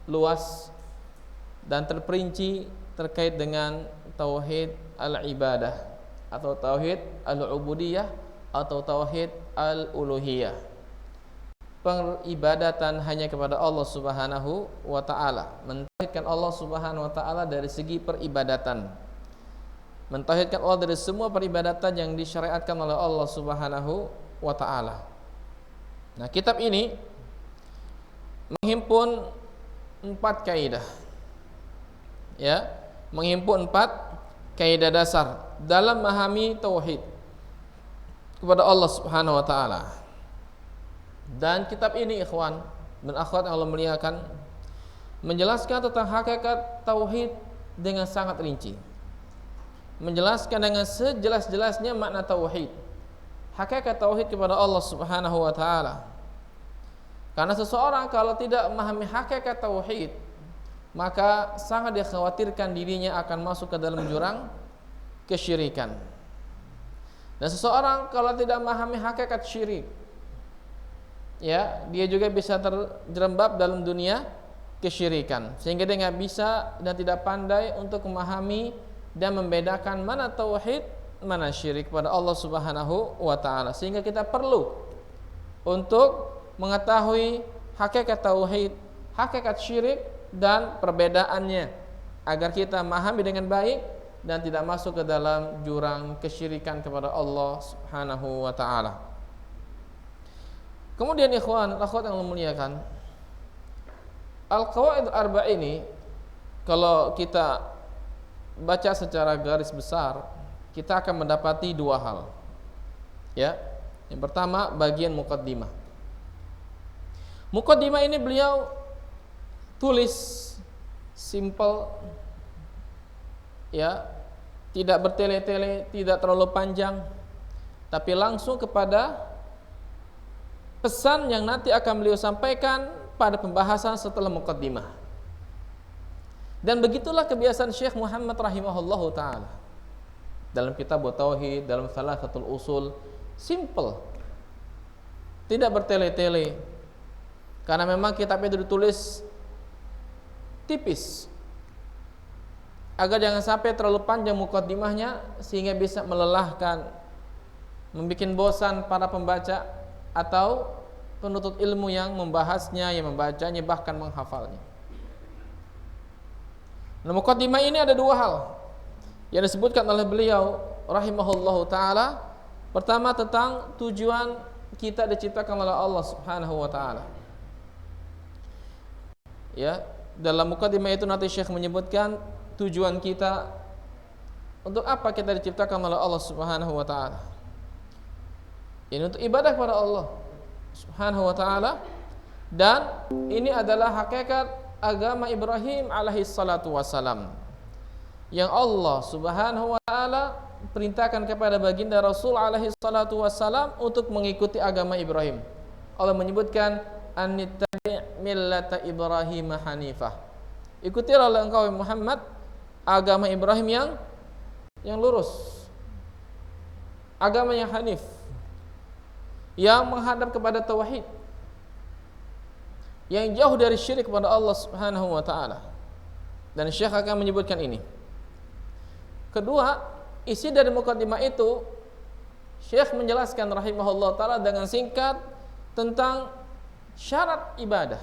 luas dan terperinci terkait dengan tauhid al-ibadah atau tauhid al-ubudiyah atau tauhid al-uluhiyah. Peribadatan hanya kepada Allah Subhanahu wa taala, mentauhidkan Allah Subhanahu wa taala dari segi peribadatan. Mentauhidkan Allah dari semua peribadatan yang disyariatkan oleh Allah Subhanahu wa taala. Nah, kitab ini menghimpun 4 kaidah. Ya, menghimpun 4 kaidah dasar dalam memahami tauhid kepada Allah Subhanahu wa taala. Dan kitab ini ikhwan dan akhwat yang Allah muliakan menjelaskan tentang hakikat tauhid dengan sangat rinci. Menjelaskan dengan sejelas-jelasnya makna tauhid. Hakikat tauhid kepada Allah Subhanahu wa taala. Karena seseorang kalau tidak memahami hakikat tauhid, maka sangat dikhawatirkan dirinya akan masuk ke dalam jurang kesyirikan. Dan seseorang kalau tidak memahami hakikat syirik, ya, dia juga bisa terjerembab dalam dunia kesyirikan, sehingga dia nggak bisa dan tidak pandai untuk memahami dan membedakan mana tauhid, mana syirik pada Allah Subhanahu wa taala. Sehingga kita perlu untuk mengetahui hakikat tauhid, hakikat syirik dan perbedaannya agar kita memahami dengan baik dan tidak masuk ke dalam jurang kesyirikan kepada Allah Subhanahu wa taala. Kemudian ikhwan dan akhwat yang memuliakan, Al-Qawaid Arba ini kalau kita baca secara garis besar, kita akan mendapati 2 hal. Ya. Yang pertama, bagian muqaddimah. Muqaddimah ini beliau tulis simple, ya, tidak bertele-tele, tidak terlalu panjang, tapi langsung kepada pesan yang nanti akan beliau sampaikan pada pembahasan setelah muqaddimah. Dan begitulah kebiasaan Syekh Muhammad rahimahullahu taala. Dalam kitab Tauhid, dalam Thalathatul Usul, simple. Tidak bertele-tele. Karena memang kitab itu ditulis tipis. Agar jangan sampai terlalu panjang muqaddimahnya sehingga bisa melelahkan, membuat bosan para pembaca atau penuntut ilmu yang membahasnya, yang membacanya, bahkan menghafalnya. Nah, muqaddimah ini ada 2 hal yang disebutkan oleh beliau rahimahullahu taala. Pertama, tentang tujuan kita diciptakan oleh Allah Subhanahu wa taala. Ya, dalam muqaddimah itu nanti Syekh menyebutkan tujuan kita, untuk apa kita diciptakan oleh Allah Subhanahu wa taala. Ini untuk ibadah kepada Allah Subhanahu wa taala, dan ini adalah hakikat agama Ibrahim alaihi salatu wassalam yang Allah Subhanahu wa taala perintahkan kepada baginda Rasul alaihi salatu wassalam untuk mengikuti agama Ibrahim. Allah menyebutkan anittabi' millata Ibrahim hanifah. Ikutilah oleh engkau Muhammad agama Ibrahim yang lurus. Agama yang hanif, yang menghadap kepada tauhid, yang jauh dari syirik kepada Allah Subhanahu wa taala. Dan Syekh akan menyebutkan ini. Kedua, isi dari muqaddimah itu Syekh menjelaskan rahimahullah taala dengan singkat tentang syarat ibadah.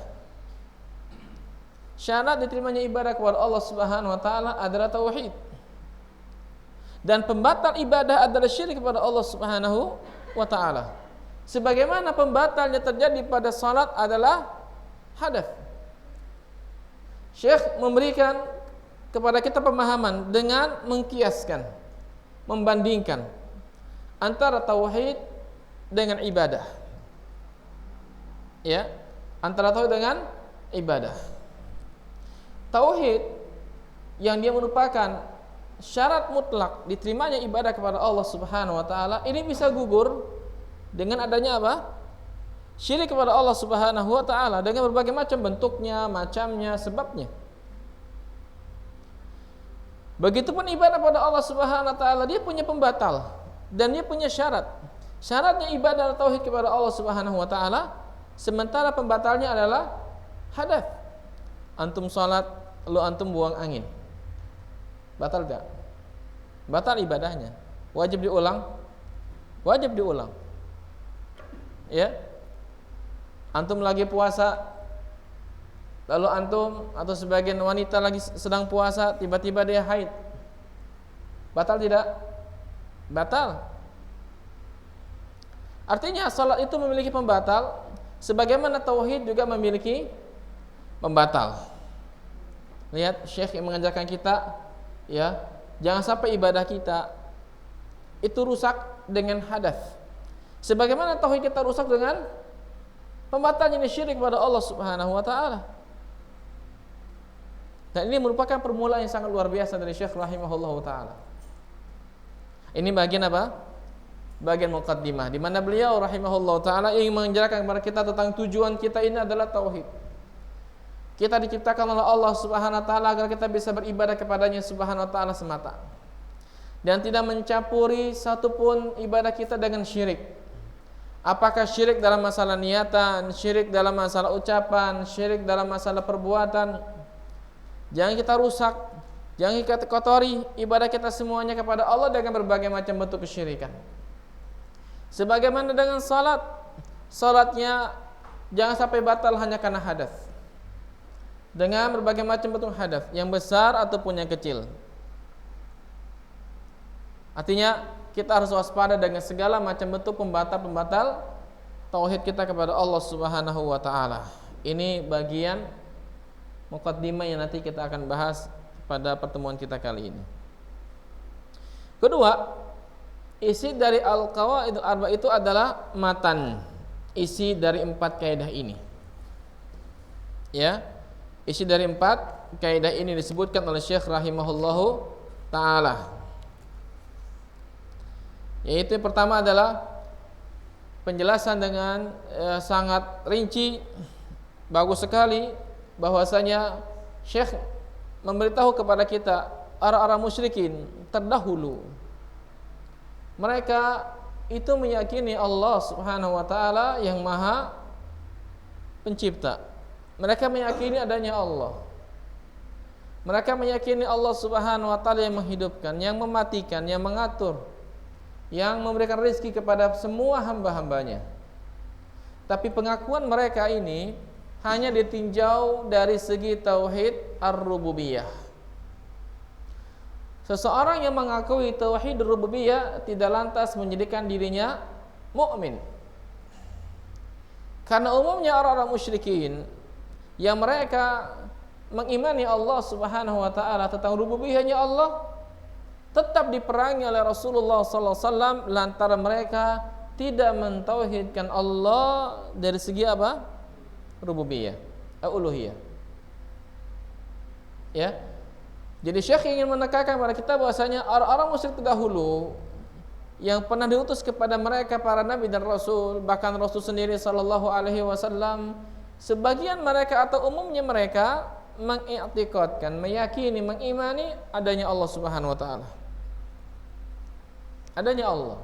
Syarat diterimanya ibadah kepada Allah Subhanahu wa taala adalah tauhid. Dan pembatal ibadah adalah syirik kepada Allah Subhanahu wa taala. Sebagaimana pembatalnya terjadi pada salat adalah hadath. Syekh memberikan kepada kita pemahaman dengan mengkiaskan, membandingkan antara tauhid dengan ibadah. Ya, antara tauhid dengan ibadah. Tauhid yang dia merupakan syarat mutlak diterimanya ibadah kepada Allah Subhanahu wa taala, ini bisa gugur dengan adanya apa? Syirik kepada Allah Subhanahu wa taala dengan berbagai macam bentuknya, macamnya, sebabnya. Begitupun ibadah pada Allah Subhanahu wa taala, dia punya pembatal dan dia punya syarat. Syaratnya ibadah tauhid kepada Allah Subhanahu wa taala, sementara pembatalnya adalah hadath. antum sholat, lalu antum buang angin, batal tidak? Batal ibadahnya. Wajib diulang? Wajib diulang. Ya. Antum lagi puasa, lalu antum atau sebagian wanita lagi sedang puasa, tiba-tiba dia haid, batal tidak? Batal. Artinya salat itu memiliki pembatal, sebagaimana tauhid juga memiliki pembatal. Lihat Syekh yang mengajarkan kita, ya, jangan sampai ibadah kita itu rusak dengan hadas. Sebagaimana tauhid kita rusak dengan pembatalnya syirik kepada Allah Subhanahu wa taala. Dan ini merupakan permulaan yang sangat luar biasa dari Syekh rahimahullahu taala. Ini bagian apa? Bagian muqaddimah di mana beliau rahimahullahu taala ingin mengajarkan kepada kita tentang tujuan kita ini adalah tauhid. Kita diciptakan oleh Allah Subhanahu wa taala agar kita bisa beribadah kepadanya Subhanahu wa taala semata. Dan tidak mencampuri satupun ibadah kita dengan syirik. Apakah syirik dalam masalah niatan, syirik dalam masalah ucapan, syirik dalam masalah perbuatan. Jangan kita rusak, jangan kita kotori ibadah kita semuanya kepada Allah dengan berbagai macam bentuk kesyirikan. Sebagaimana dengan salat, salatnya jangan sampai batal hanya karena hadas. Dengan berbagai macam bentuk hadas, yang besar ataupun yang kecil. Artinya kita harus waspada dengan segala macam bentuk pembatal-pembatal tauhid kita kepada Allah Subhanahu wa taala. Ini bagian muqaddimah yang nanti kita akan bahas pada pertemuan kita kali ini. Kedua, isi dari Al-Qawaidul Arba itu adalah matan, isi dari 4 kaidah ini. Ya, isi dari 4 kaidah ini disebutkan oleh Syekh rahimahullahu taala. Yaitu yang pertama adalah penjelasan dengan sangat rinci, bagus sekali, bahwasanya Syekh memberitahu kepada kita orang-orang musyrikin terdahulu, mereka itu meyakini Allah Subhanahu wa taala yang Maha Pencipta. Mereka meyakini adanya Allah. Mereka meyakini Allah Subhanahu wa taala yang menghidupkan, yang mematikan, yang mengatur, yang memberikan rezeki kepada semua hamba-hambanya. Tapi pengakuan mereka ini hanya ditinjau dari segi tauhid ar-rububiyah. Seseorang yang mengakui tauhid rububiyah tidak lantas menjadikan dirinya mukmin. Karena umumnya orang-orang musyrikin yang mereka mengimani Allah Subhanahu wa taala tentang rububiyahnya Allah tetap diperangi oleh Rasulullah sallallahu alaihi wasallam lantaran mereka tidak mentauhidkan Allah dari segi apa? Rububiyah, uluhiyah. Ya. Jadi Syekh ingin menekankan kepada kita bahwasanya orang-orang musyrik terdahulu yang pernah diutus kepada mereka para nabi dan rasul, bahkan Rasul sendiri sallallahu alaihi wasallam, sebagian mereka atau umumnya mereka mengiktikadkan, meyakini, mengimani adanya Allah Subhanahu wa taala. Adanya Allah.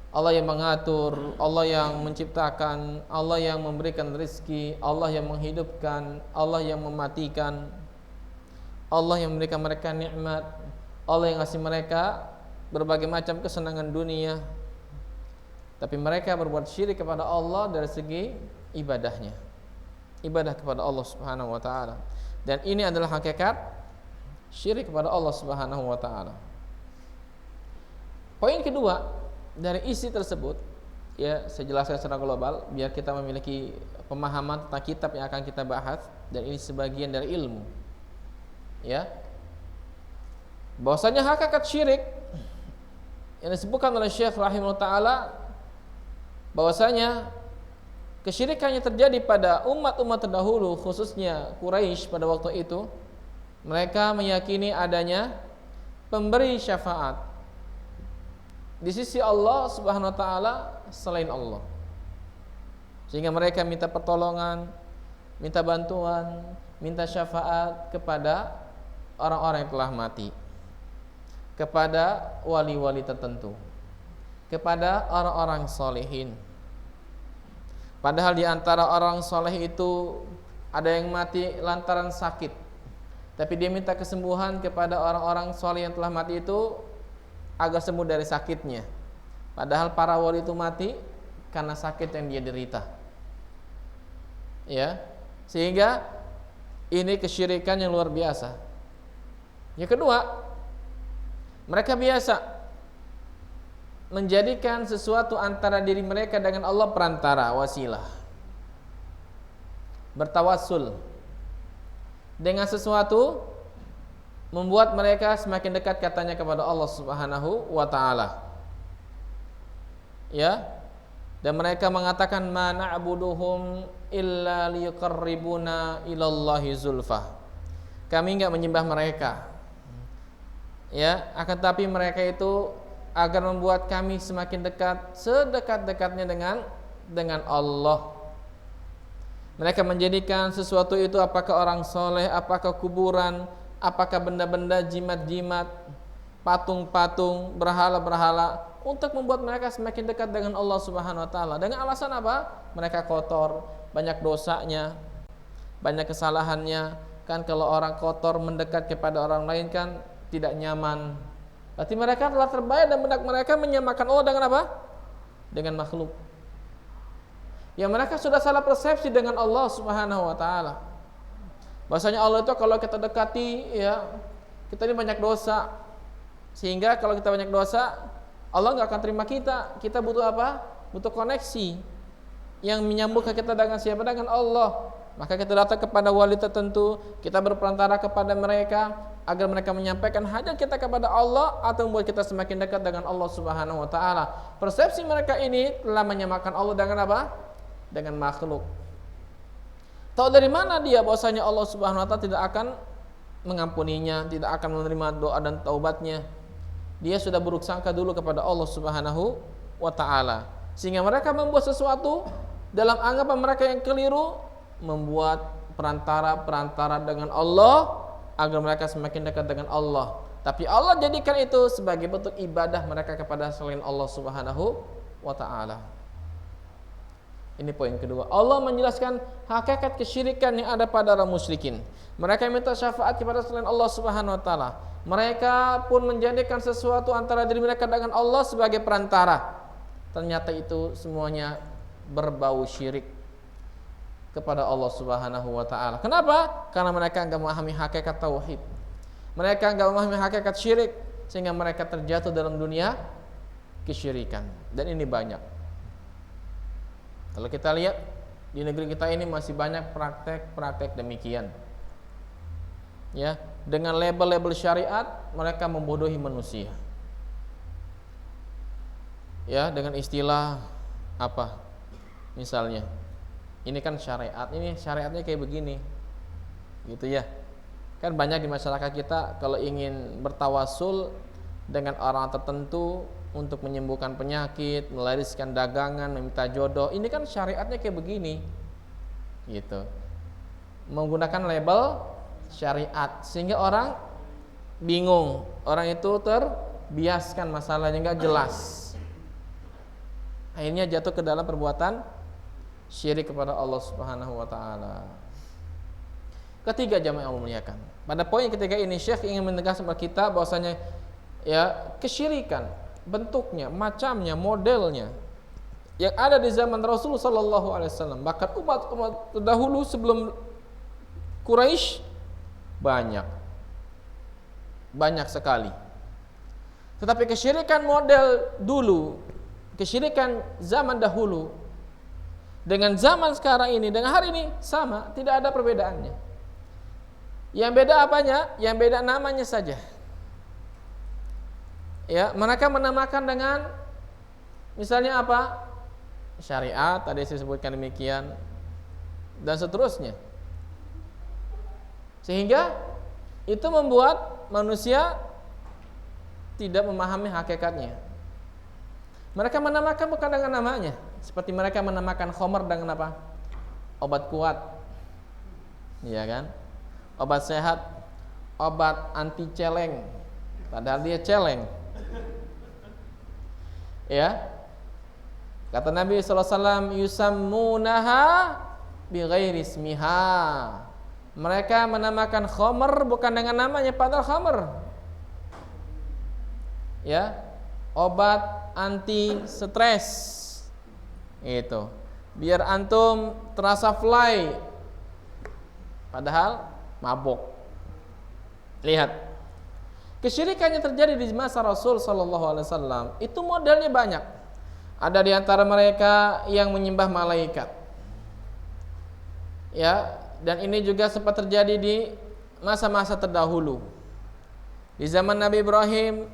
Allah yang mengatur, Allah yang menciptakan, Allah yang memberikan rezeki, Allah yang menghidupkan, Allah yang mematikan, Allah yang memberikan mereka nikmat, Allah yang ngasih mereka berbagai macam kesenangan dunia. Tapi mereka berbuat syirik kepada Allah dari segi ibadahnya, ibadah kepada Allah Subhanahu wa taala. Dan ini adalah hakikat syirik kepada Allah Subhanahu wa taala. Poin kedua dari isi tersebut, ya saya jelaskan secara global biar kita memiliki pemahaman tentang kitab yang akan kita bahas, dan ini sebagian dari ilmu. Ya. Bahwasanya hakikat syirik yang disebutkan oleh Syekh rahimahullah taala, bahwasanya kesyirikan yang terjadi pada umat-umat terdahulu, khususnya Quraisy pada waktu itu, mereka meyakini adanya pemberi syafaat di sisi Allah Subhanahu wa taala selain Allah. Sehingga mereka minta pertolongan, minta bantuan, minta syafaat kepada orang-orang yang telah mati, kepada wali-wali tertentu, kepada orang-orang solehin. Padahal di antara orang soleh itu ada yang mati lantaran sakit, tapi dia minta kesembuhan kepada orang-orang soleh yang telah mati itu agar sembuh dari sakitnya. Padahal para wali itu mati karena sakit yang dia derita. Ya, sehingga ini kesyirikan yang luar biasa. Yang kedua, mereka biasa menjadikan sesuatu antara diri mereka dengan Allah perantara, wasilah. Bertawassul dengan sesuatu membuat mereka semakin dekat katanya kepada Allah Subhanahu wa taala. Ya. Dan mereka mengatakan ma na'buduhum illa liqarribuna ilallahi zulfa. Kami enggak menyembah mereka. Ya, akan tapi mereka itu agar membuat kami semakin dekat, sedekat-dekatnya dengan Allah. Mereka menjadikan sesuatu itu apakah orang soleh, apakah kuburan, apakah benda-benda jimat-jimat, patung-patung, berhala-berhala, untuk membuat mereka semakin dekat dengan Allah Subhanahu wa taala. Dengan alasan apa? Mereka kotor, banyak dosanya, banyak kesalahannya. Kan kalau orang kotor mendekat kepada orang lain kan tidak nyaman. Berarti mereka telah terbayar dan benak mereka menyamakan Allah dengan apa? Dengan makhluk. Ya, mereka sudah salah persepsi dengan Allah Subhanahu wa taala. Bahasanya Allah itu kalau kita dekati, ya, kita ini banyak dosa. Sehingga kalau kita banyak dosa, Allah nggak akan terima kita. Kita butuh apa? Butuh koneksi yang menyambungkan kita dengan siapa? Dengan Allah. Maka kita datang kepada wali tertentu, kita berperantara kepada mereka agar mereka menyampaikan hajat kita kepada Allah atau membuat kita semakin dekat dengan Allah Subhanahu wa taala. Persepsi mereka ini telah menyamakan Allah dengan apa? Dengan makhluk. Tahu dari mana dia bahwasanya Allah Subhanahu wa taala tidak akan mengampuninya, tidak akan menerima doa dan taubatnya? Dia sudah buruk sangka dulu kepada Allah Subhanahu wa taala. Sehingga mereka membuat sesuatu dalam anggapan mereka yang keliru, membuat perantara dengan Allah agar mereka semakin dekat dengan Allah. Tapi Allah jadikan itu sebagai bentuk ibadah mereka kepada selain Allah Subhanahu wa taala. Ini poin kedua. Allah menjelaskan hakikat kesyirikan yang ada pada orang musyrikin. Mereka minta syafaat kepada selain Allah Subhanahu wa taala. Mereka pun menjadikan sesuatu antara diri mereka dengan Allah sebagai perantara. Ternyata itu semuanya berbau syirik kepada Allah Subhanahu wa taala. Kenapa? Karena mereka enggak memahami hakikat tauhid. Mereka enggak memahami hakikat syirik sehingga mereka terjatuh dalam dunia kesyirikan. Dan ini banyak. Kalau kita lihat di negeri kita ini masih banyak praktek-praktek demikian. Ya, dengan label-label syariat mereka membodohi manusia. Ya, dengan istilah apa? Misalnya, ini kan syariat, ini syariatnya kayak begini. Gitu ya. Kan banyak di masyarakat kita kalau ingin bertawasul dengan orang tertentu untuk menyembuhkan penyakit, melariskan dagangan, meminta jodoh, ini kan syariatnya kayak begini. Gitu. Menggunakan label syariat sehingga orang bingung, orang itu terbiaskan masalahnya enggak jelas. Akhirnya jatuh ke dalam perbuatan syirik kepada Allah Subhanahu wa taala. Ketiga, jamaah yang Allah muliakan. Pada poin ketiga ini Syekh ingin menegaskan kepada kita bahwasanya ya kesyirikan bentuknya, macamnya, modelnya yang ada di zaman Rasul sallallahu alaihi wasallam, bahkan umat-umat terdahulu sebelum Quraisy banyak sekali. Tetapi kesyirikan model dulu, kesyirikan zaman dahulu dengan zaman sekarang ini, dengan hari ini sama, tidak ada perbedaannya. Yang beda apanya? Yang beda namanya saja. Ya, mereka menamakan dengan misalnya apa? Syariat, tadi saya sebutkan demikian, dan seterusnya. Sehingga itu membuat manusia tidak memahami hakikatnya. Mereka menamakan bukan dengan namanya, seperti mereka menamakan khamar dengan apa? Obat kuat. Iya kan? Obat sehat, obat anti celeng. Padahal dia celeng. Ya. Kata Nabi sallallahu alaihi wasallam, yusammunaha bighairi ismiha. Mereka menamakan khamr bukan dengan namanya, padahal khamr ya, obat anti stres itu, biar antum terasa fly padahal mabuk. Lihat, kesyirikan yang terjadi di masa Rasul sallallahu alaihi wasallam itu modelnya banyak. Ada di antara mereka yang menyembah malaikat. Ya, dan ini juga sempat terjadi di masa-masa terdahulu. Di zaman Nabi Ibrahim,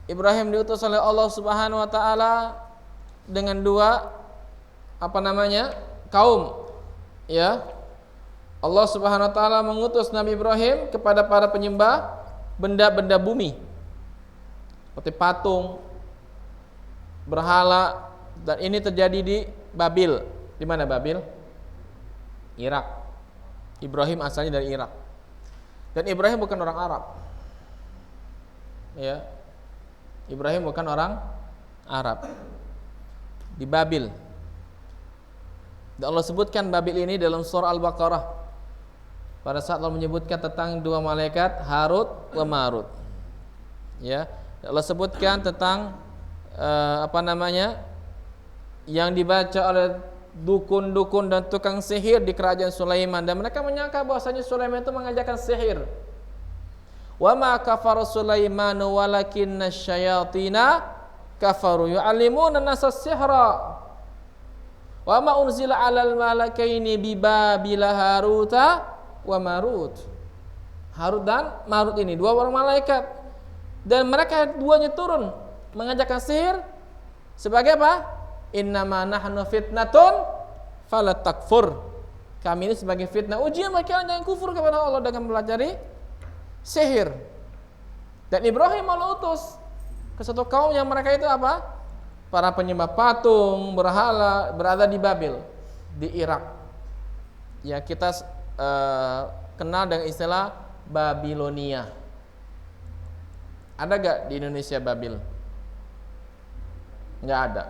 Ibrahim diutus oleh Allah Subhanahu wa taala dengan dua kaum. Ya. Allah Subhanahu wa taala mengutus Nabi Ibrahim kepada para penyembah benda-benda bumi. Seperti patung, berhala, dan ini terjadi di Babil. Di mana Babil? Irak. Ibrahim asalnya dari Irak. Dan Ibrahim bukan orang Arab. Ya. Ibrahim bukan orang Arab. Di Babil. Dan Allah sebutkan Babil ini dalam surah Al-Baqarah. Pada saat Allah menyebutkan tentang dua malaikat Harut wa Marut. Ya. Allah sebutkan tentang yang dibaca oleh dukun-dukun dan tukang sihir di kerajaan Sulaiman, dan mereka menyangka bahwasanya Sulaiman itu mengajarkan sihir. Wa ma kafara Sulaimanu walakinna syayatina kafaru yu'allimuna an-nasa sihra. Wa ma unzila 'alal malakaini bi Babila Haruta wa Marut. Harut dan Marut ini dua orang malaikat, dan mereka duanya turun mengajarkan sihir sebagai apa? Innama nahnu fitnatun fala takfur. Kami ini sebagai fitnah, ujian bagi kalian, jangan kufur kepada Allah dengan mempelajari sihir. Dan Ibrahim Allah utus ke satu kaum yang mereka itu apa? Para penyembah patung, berhala, berada di Babil, di Irak. Ya, kita kenal dengan istilah Babilonia. Ada gak di Indonesia Babil? Nggak ada.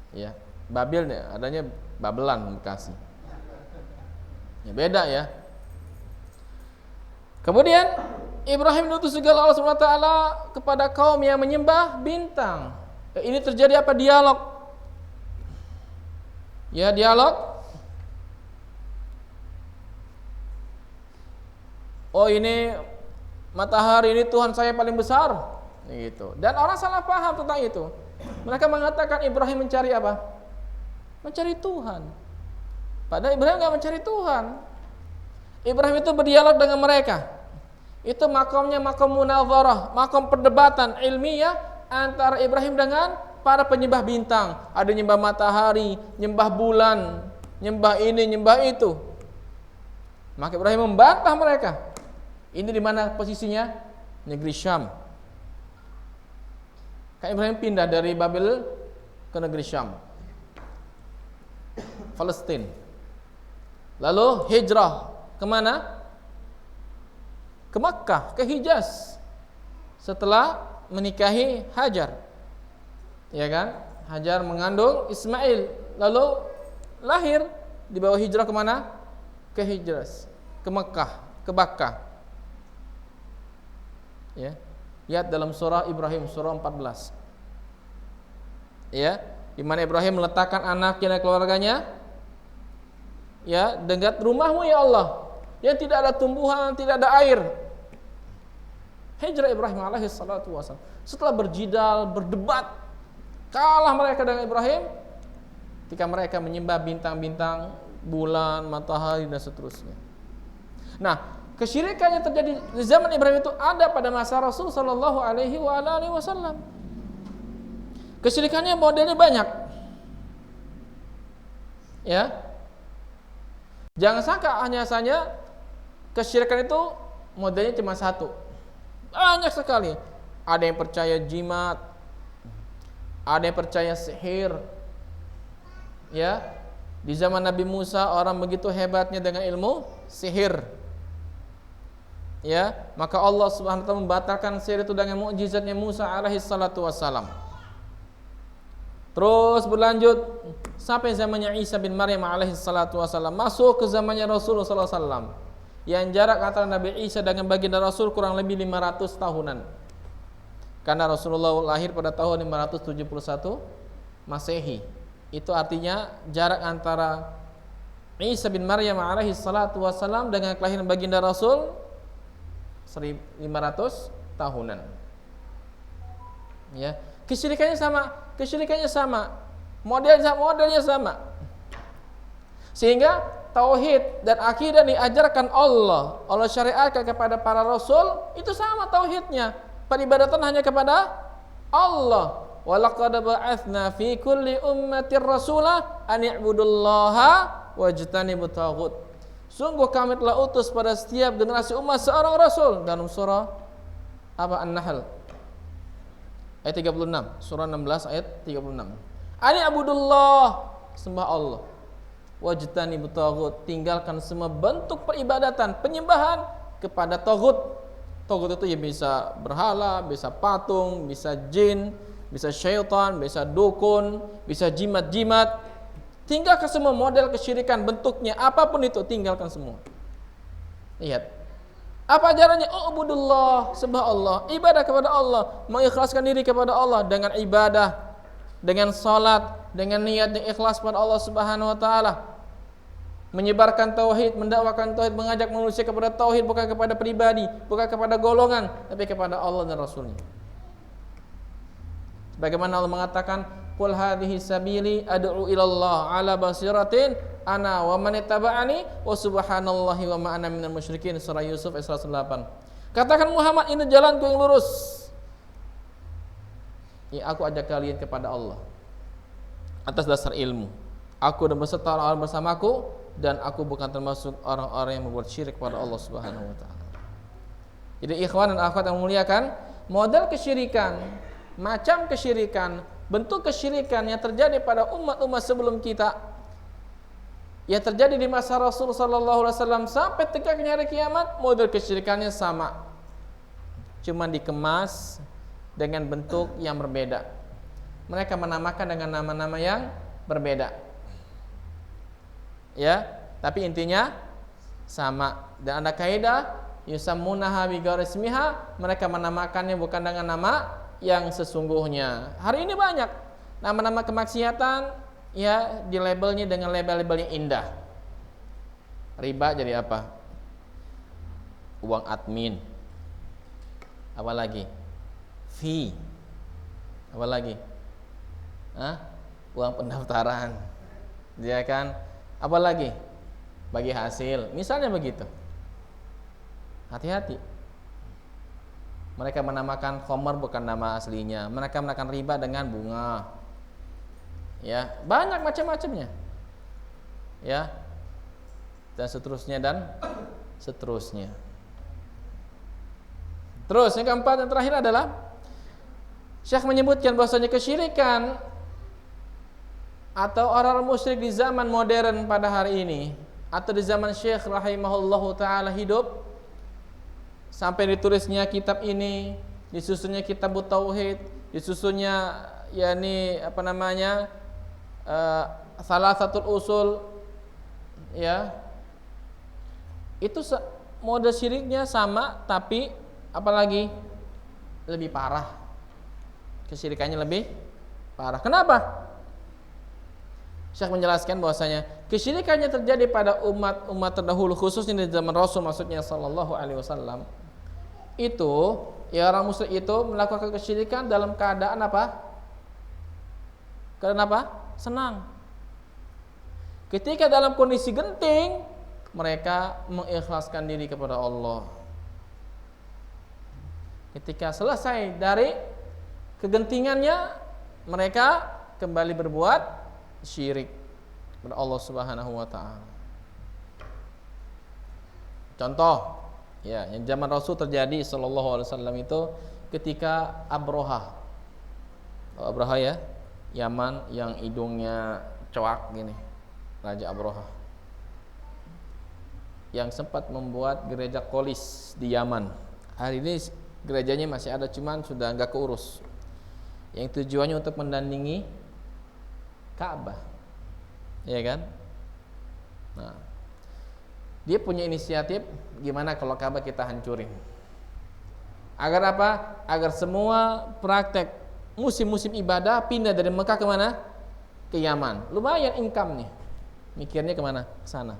Ya, Babil nih adanya Babelan, Bekasi. Ya, beda ya. Kemudian Ibrahim diutus juga Allah Subhanahu wa taala kepada kaum yang menyembah bintang. Ini terjadi apa? Dialog. Ya, dialog. Oh, ini matahari ini Tuhan saya paling besar, gitu. Dan orang salah paham tentang itu. Mereka mengatakan Ibrahim mencari apa? Mencari Tuhan. Padahal Ibrahim enggak mencari Tuhan. Ibrahim itu berdialog dengan mereka. Itu makamnya makam munazarah, makam perdebatan ilmiah antara Ibrahim dengan para penyembah bintang. Ada nyembah matahari, nyembah bulan, nyembah ini, nyembah itu. Maka Ibrahim membantah mereka. Ini di mana posisinya? Negeri Syam. Kan Ibrahim pindah dari Babil ke negeri Syam, Palestina. Lalu hijrah kemana? Ke Makkah, ke Hijaz. Setelah menikahi Hajar, ya kan? Hajar mengandung Ismail, lalu lahir, dibawa hijrah kemana? Ke Hijaz, ke Makkah, ke Bakkah. Ya. Lihat dalam surah Ibrahim, surah 14. Ya, di mana Ibrahim meletakkan anaknya dan keluarganya, ya, dekat rumahmu ya Allah, yang tidak ada tumbuhan, tidak ada air. Hijrah Ibrahim alaihi salatu wasallam. Setelah berjidal, berdebat, kalah mereka dengan Ibrahim ketika mereka menyembah bintang-bintang, bulan, matahari dan seterusnya. Nah, kesyirikan yang terjadi di zaman Ibrahim itu ada pada masa Rasul sallallahu alaihi wasallam. Kesyirikannya modelnya banyak. Ya. Jangan sangka hanya saja kesyirikan itu modelnya cuma satu. Banyak sekali. Ada yang percaya jimat, ada yang percaya sihir. Ya. Di zaman Nabi Musa orang begitu hebatnya dengan ilmu sihir. Ya, maka Allah Subhanahu wa taala membatalkan sihir itu dengan mukjizatnya Musa alaihi salatu wassalam. Terus berlanjut sampai zamannya Isa bin Maryam alaihi salatu wasallam, masuk ke zamannya Rasulullah sallallahu alaihi wasallam. Yang jarak antara Nabi Isa dengan baginda Rasul kurang lebih 500 tahunan. Karena Rasulullah lahir pada tahun 571 Masehi. Itu artinya jarak antara Isa bin Maryam alaihi salatu wasallam dengan kelahiran baginda Rasul 1500 tahunan. Ya, kesyirikannya sama, modelnya sama. Sehingga tauhid dan akidah diajarkan Allah syariatkan kepada para rasul itu sama tauhidnya. Peribadatan hanya kepada Allah. Walaqad ba'atsna fi kulli ummatir rasulah an i'budullaha wajtanibut taghut. Sungguh kami telah utus pada setiap generasi umat seorang rasul. Dalam surah apa? An-Nahl ayat 36, surah 16 ayat 36. Ani abudullah, sembah Allah. Wajtanibut taghut, tinggalkan semua bentuk peribadatan, penyembahan kepada taghut. Taghut itu ya bisa berhala, bisa patung, bisa jin, bisa syaitan, bisa dukun, bisa jimat-jimat. Tinggalkan semua model kesyirikan, bentuknya apapun itu, tinggalkan semua. Lihat, apa ajarannya? Ubudullah, sembah Allah, ibadah kepada Allah, mengikhlaskan diri kepada Allah dengan ibadah, dengan salat, dengan niat yang ikhlas kepada Allah Subhanahu wa taala. Menyebarkan tauhid, mendakwakan tauhid, mengajak manusia kepada tauhid, bukan kepada pribadi, bukan kepada golongan, tapi kepada Allah dan Rasulnya. Bagaimana Allah mengatakan, "Qul hadhihi sabili ad'u ilallah ala basiratin ana wa man ittaba'ani wa subhanallahi wa ma ana minal musyrikin." Surah Yusuf ayat 108. Katakan Muhammad, ini jalanku yang lurus. Ya, aku ajak kalian kepada Allah atas dasar ilmu. Aku dan beserta orang bersamaku, dan aku bukan termasuk orang-orang yang membuat syirik kepada Allah Subhanahu wa taala. Jadi ikhwan dan akhwat yang memuliakan, model kesyirikan, macam kesyirikan, bentuk kesyirikan yang terjadi pada umat-umat sebelum kita, yang terjadi di masa Rasul sallallahu alaihi wasallam sampai tegaknya hari kiamat, model kesyirikannya sama. Cuma dikemas dengan bentuk yang berbeda. Mereka menamakan dengan nama-nama yang berbeda. Ya, tapi intinya sama. Dan ada kaidah yusammunaha bi ghairi ismiha, mereka menamakannya bukan dengan nama yang sesungguhnya. Hari ini banyak nama-nama kemaksiatan ya di labelnya dengan label-label yang indah. Riba jadi apa? Uang admin. Apa lagi? Fee. Apa lagi? Uang pendaftaran. Dia kan apa lagi? Bagi hasil. Misalnya begitu. Hati-hati. Mereka menamakan khamar bukan nama aslinya. Mereka menamakan riba dengan bunga. Ya, banyak macam-macamnya. Ya. Dan seterusnya dan seterusnya. Terus yang keempat dan terakhir adalah Syekh menyebutkan bahwasanya kesyirikan atau orang musyrik di zaman modern pada hari ini atau di zaman Syekh rahimahullahu taala hidup sampai ditulisnya kitab ini, disusunnya kitab tauhid, disusunnya yakni apa namanya salah satu usul ya. Itu mode syiriknya sama tapi apalagi lebih parah. Kesyirikannya lebih parah. Kenapa? Syekh menjelaskan bahwasanya kesyirikannya terjadi pada umat terdahulu khususnya di zaman Rasul maksudnya sallallahu alaihi wasallam. Itu ya orang musyrik itu melakukan kesyirikan dalam keadaan apa? Keadaan apa? Senang. Ketika dalam kondisi genting, mereka mengikhlaskan diri kepada Allah. Ketika selesai dari kegentingannya, mereka kembali berbuat syirik kepada Allah Subhanahu wa taala. Contoh ya, yang zaman Rasul terjadi sallallahu alaihi wasallam itu ketika Abraha ya, Yaman yang hidungnya coak gini, Raja Abraha yang sempat membuat gereja Qolis di Yaman. Hari ini gerejanya masih ada, cuman sudah enggak keurus. Yang tujuannya untuk mendandingi Ka'bah. Ya kan? Nah, dia punya inisiatif gimana kalau Ka'bah kita hancurin. Agar apa? Agar semua praktek musim-musim ibadah pindah dari Mekah ke mana? Ke Yaman. Lumayan income nih. Mikirnya kemana? Ke sana.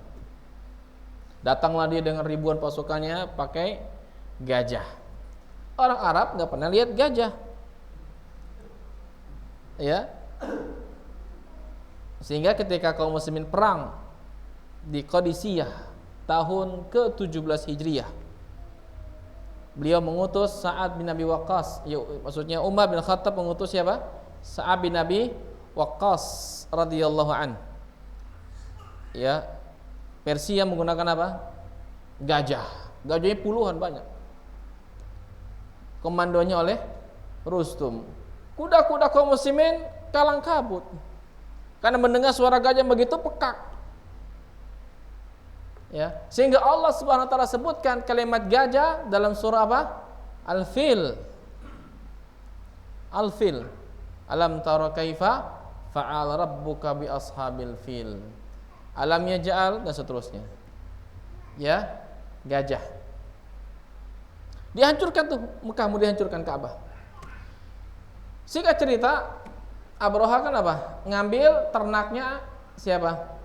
Datanglah dia dengan ribuan pasukannya pakai gajah. Orang Arab nggak pernah lihat gajah, ya. Sehingga ketika kaum muslimin perang di Qadisiyah tahun ke-17 Hijriah, beliau mengutus Sa'ad bin Abi Waqqas, maksudnya Umar bin Khattab mengutus siapa? Sa'ad bin Abi Waqqas radhiyallahu an. Ya, Persia menggunakan apa? Gajah. Gajahnya puluhan banyak. Komandonya oleh Rustum. Kuda-kuda kaum muslimin kalang kabut karena mendengar suara gajah begitu pekak. Ya, sehingga Allah Subhanahu wa taala sebutkan kalimat gajah dalam surah apa? Al-Fil. Al-Fil. Alam tara kaifa fa'ala rabbuka bi ashabil fil. Alam yaj'al dan seterusnya. Ya, gajah. Dihancurkan tuh Mekah, mau dihancurkan Ka'bah. Singkat cerita, Abraha kan apa? Ngambil ternaknya siapa?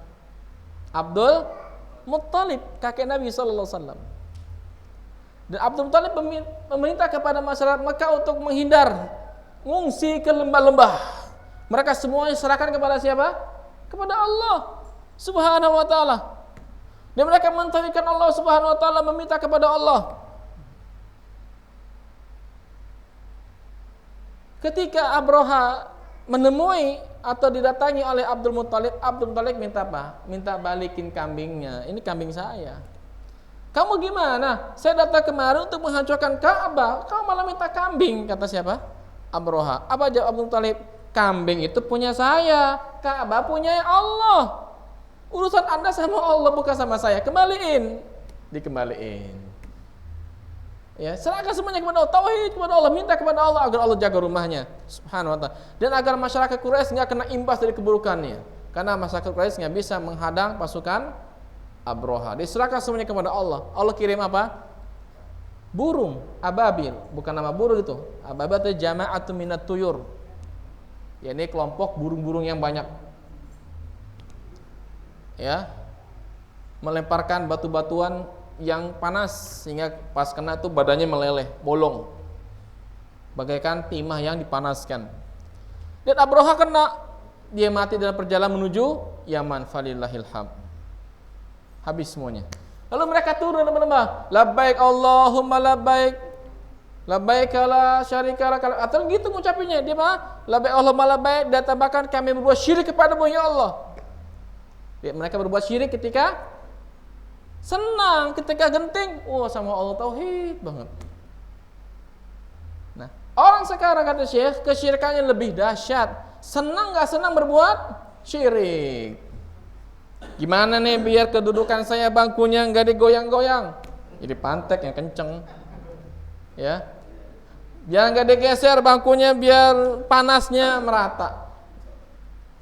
Abdul Muttalib, kakek Nabi sallallahu alaihi wasallam. Dan Abdul Muttalib meminta kepada masyarakat Mekah untuk menghindar, ngungsi ke lembah-lembah. Mereka semuanya serahkan kepada siapa? Kepada Allah Subhanahu wa taala. Dan mereka mentauhidkan Allah Subhanahu wa taala, meminta kepada Allah. Ketika Abraha menemui atau didatangi oleh Abdul Muttalib minta apa? Minta balikin kambingnya. Ini kambing saya. Kamu gimana? Saya datang kemarin untuk menghancurkan Ka'bah, kamu malah minta kambing, kata siapa? Abraha. Apa jawab Abdul Muttalib? Kambing itu punya saya, Ka'bah punya Allah. Urusan Anda sama Allah, bukan sama saya. Kembaliin. Dikembaliin. Ya, serahkan semuanya kepada Allah, tauhid kepada Allah, minta kepada Allah agar Allah jaga rumahnya, subhanahu wa ta'ala. Dan agar masyarakat Quraisy nggak kena imbas dari keburukannya, karena masyarakat Quraisy nggak bisa menghadang pasukan Abraha. Diserahkan semuanya kepada Allah. Allah kirim apa? Burung ababil, bukan nama burung itu. Ababil itu jama'atun minat tuyur. Ya, ini kelompok burung-burung yang banyak. Ya, melemparkan batu-batuan yang panas sehingga pas kena itu badannya meleleh, bolong, bagaikan timah yang dipanaskan. Dan Abraha kena, dia mati dalam perjalanan menuju Yaman. Falillahil hamd. Habis semuanya. Lalu mereka turun dan menyembah, labbaik Allahumma labbaik, labbaik la syarika lak. Atau gitu ngucapinnya, dia mah labbaik Allahumma labbaik, dan tambahkan kami berbuat syirik kepadamu ya Allah. Mereka berbuat syirik ketika senang, ketika genting, sama Allah tauhid banget. Nah, orang sekarang kata Syekh, kesyirikannya lebih dahsyat. Senang nggak senang berbuat syirik. Gimana nih biar kedudukan saya bangkunya nggak digoyang-goyang? Jadi pantek yang kenceng, ya. Biar nggak digeser bangkunya, biar panasnya merata.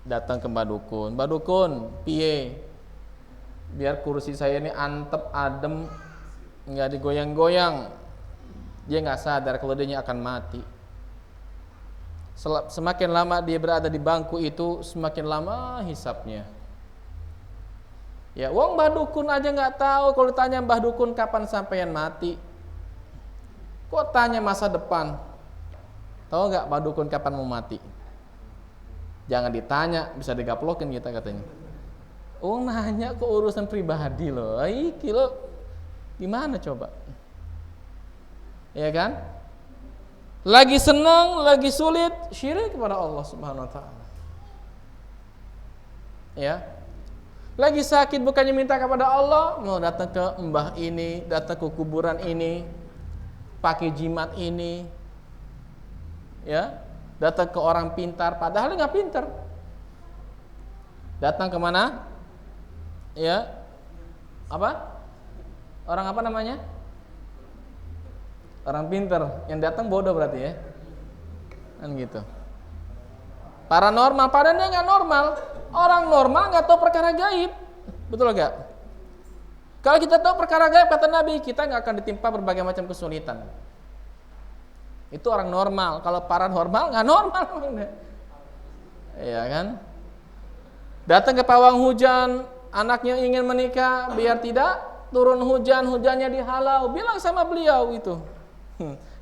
Datang ke Mbah Dukun, piye? Biar kursi saya ini antep, adem, nggak digoyang-goyang. Dia nggak sadar kalau dia akan mati. Semakin lama dia berada di bangku itu, semakin lama hisapnya. Ya, wong Mbah Dukun aja nggak tahu. Kalau ditanya Mbah Dukun kapan sampean mati, kok tanya masa depan? Tahu nggak Mbah Dukun kapan mau mati? Jangan ditanya, bisa digaplokin kita katanya. Nanya ke urusan pribadi loh. Kilo gimana coba? Ya kan? Lagi senang, lagi sulit, syirik kepada Allah Subhanahu wa taala. Ya. Lagi sakit bukannya minta kepada Allah, mau datang ke mbah ini, datang ke kuburan ini, pakai jimat ini. Ya. Datang ke orang pintar padahal enggak pintar. Datang ke mana? Ya, apa? Orang apa namanya? Orang pinter. Yang datang bodoh berarti ya, kan gitu. paranormal, padahal dia nggak normal. Orang normal nggak tahu perkara gaib, betul nggak? Kalau kita tahu perkara gaib, kata Nabi, kita nggak akan ditimpa berbagai macam kesulitan. Itu orang normal. Kalau paranormal nggak normal, iya kan? Datang ke pawang hujan, anaknya ingin menikah, biar tidak turun hujan, hujannya dihalau, bilang sama beliau itu,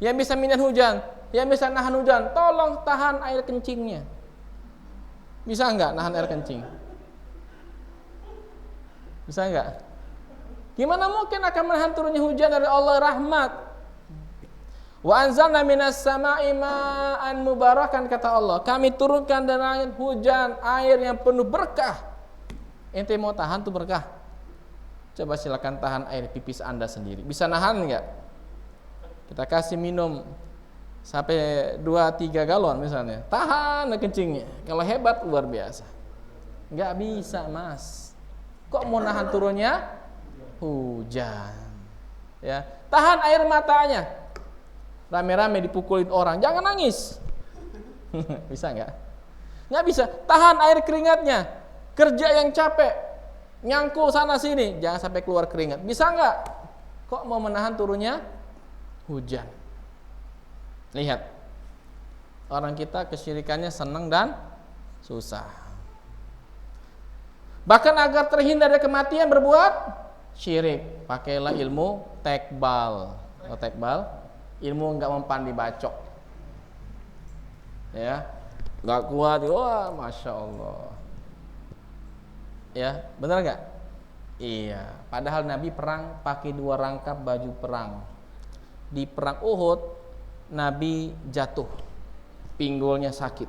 yang bisa minum hujan, yang bisa nahan hujan, tolong tahan air kencingnya. Bisa enggak nahan air kencing? Bisa enggak? Gimana mungkin akan menahan turunnya hujan dari Allah rahmat? Wa anzalna minas sama'i ma'an mubarakan, kata Allah. Kami turunkan dari langit hujan, air yang penuh berkah. Ente mau tahan tuh berkah? Coba silakan tahan air pipis Anda sendiri. Bisa nahan enggak? Kita kasih minum sampai 2-3 galon misalnya, tahan kencingnya. Kalau hebat luar biasa. Nggak bisa, Mas. Kok mau nahan turunnya hujan? Ya, tahan air matanya. Rame-rame dipukulin orang, jangan nangis. Bisa nggak? Nggak bisa. Tahan air keringatnya. Kerja yang capek, nyangkul sana sini, jangan sampai keluar keringat. Bisa nggak? Kok mau menahan turunnya hujan? Lihat, orang kita kesyirikannya senang dan susah. Bahkan agar terhindar dari kematian berbuat syirik, pakailah ilmu tekbal. Tekbal, ilmu nggak mempan dibacok. Ya, nggak kuat, wah, masya Allah. Ya, benar nggak? Iya. Padahal Nabi perang pakai 2 rangkap baju perang. Di perang Uhud Nabi jatuh, pinggulnya sakit,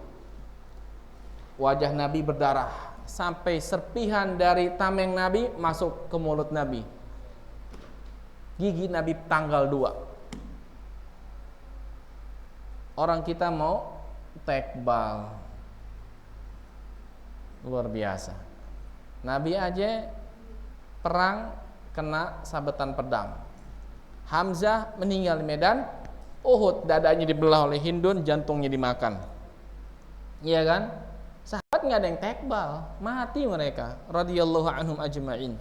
wajah Nabi berdarah, sampai serpihan dari tameng Nabi masuk ke mulut Nabi, gigi Nabi tanggal 2. Orang kita mau tekbal, luar biasa. Nabi aja perang kena sabetan pedang. Hamzah meninggal di medan Uhud, dadanya dibelah oleh Hindun, jantungnya dimakan. Iya kan? Sahabat nggak ada yang tekbal, mati mereka radhiyallahu anhum ajma'in.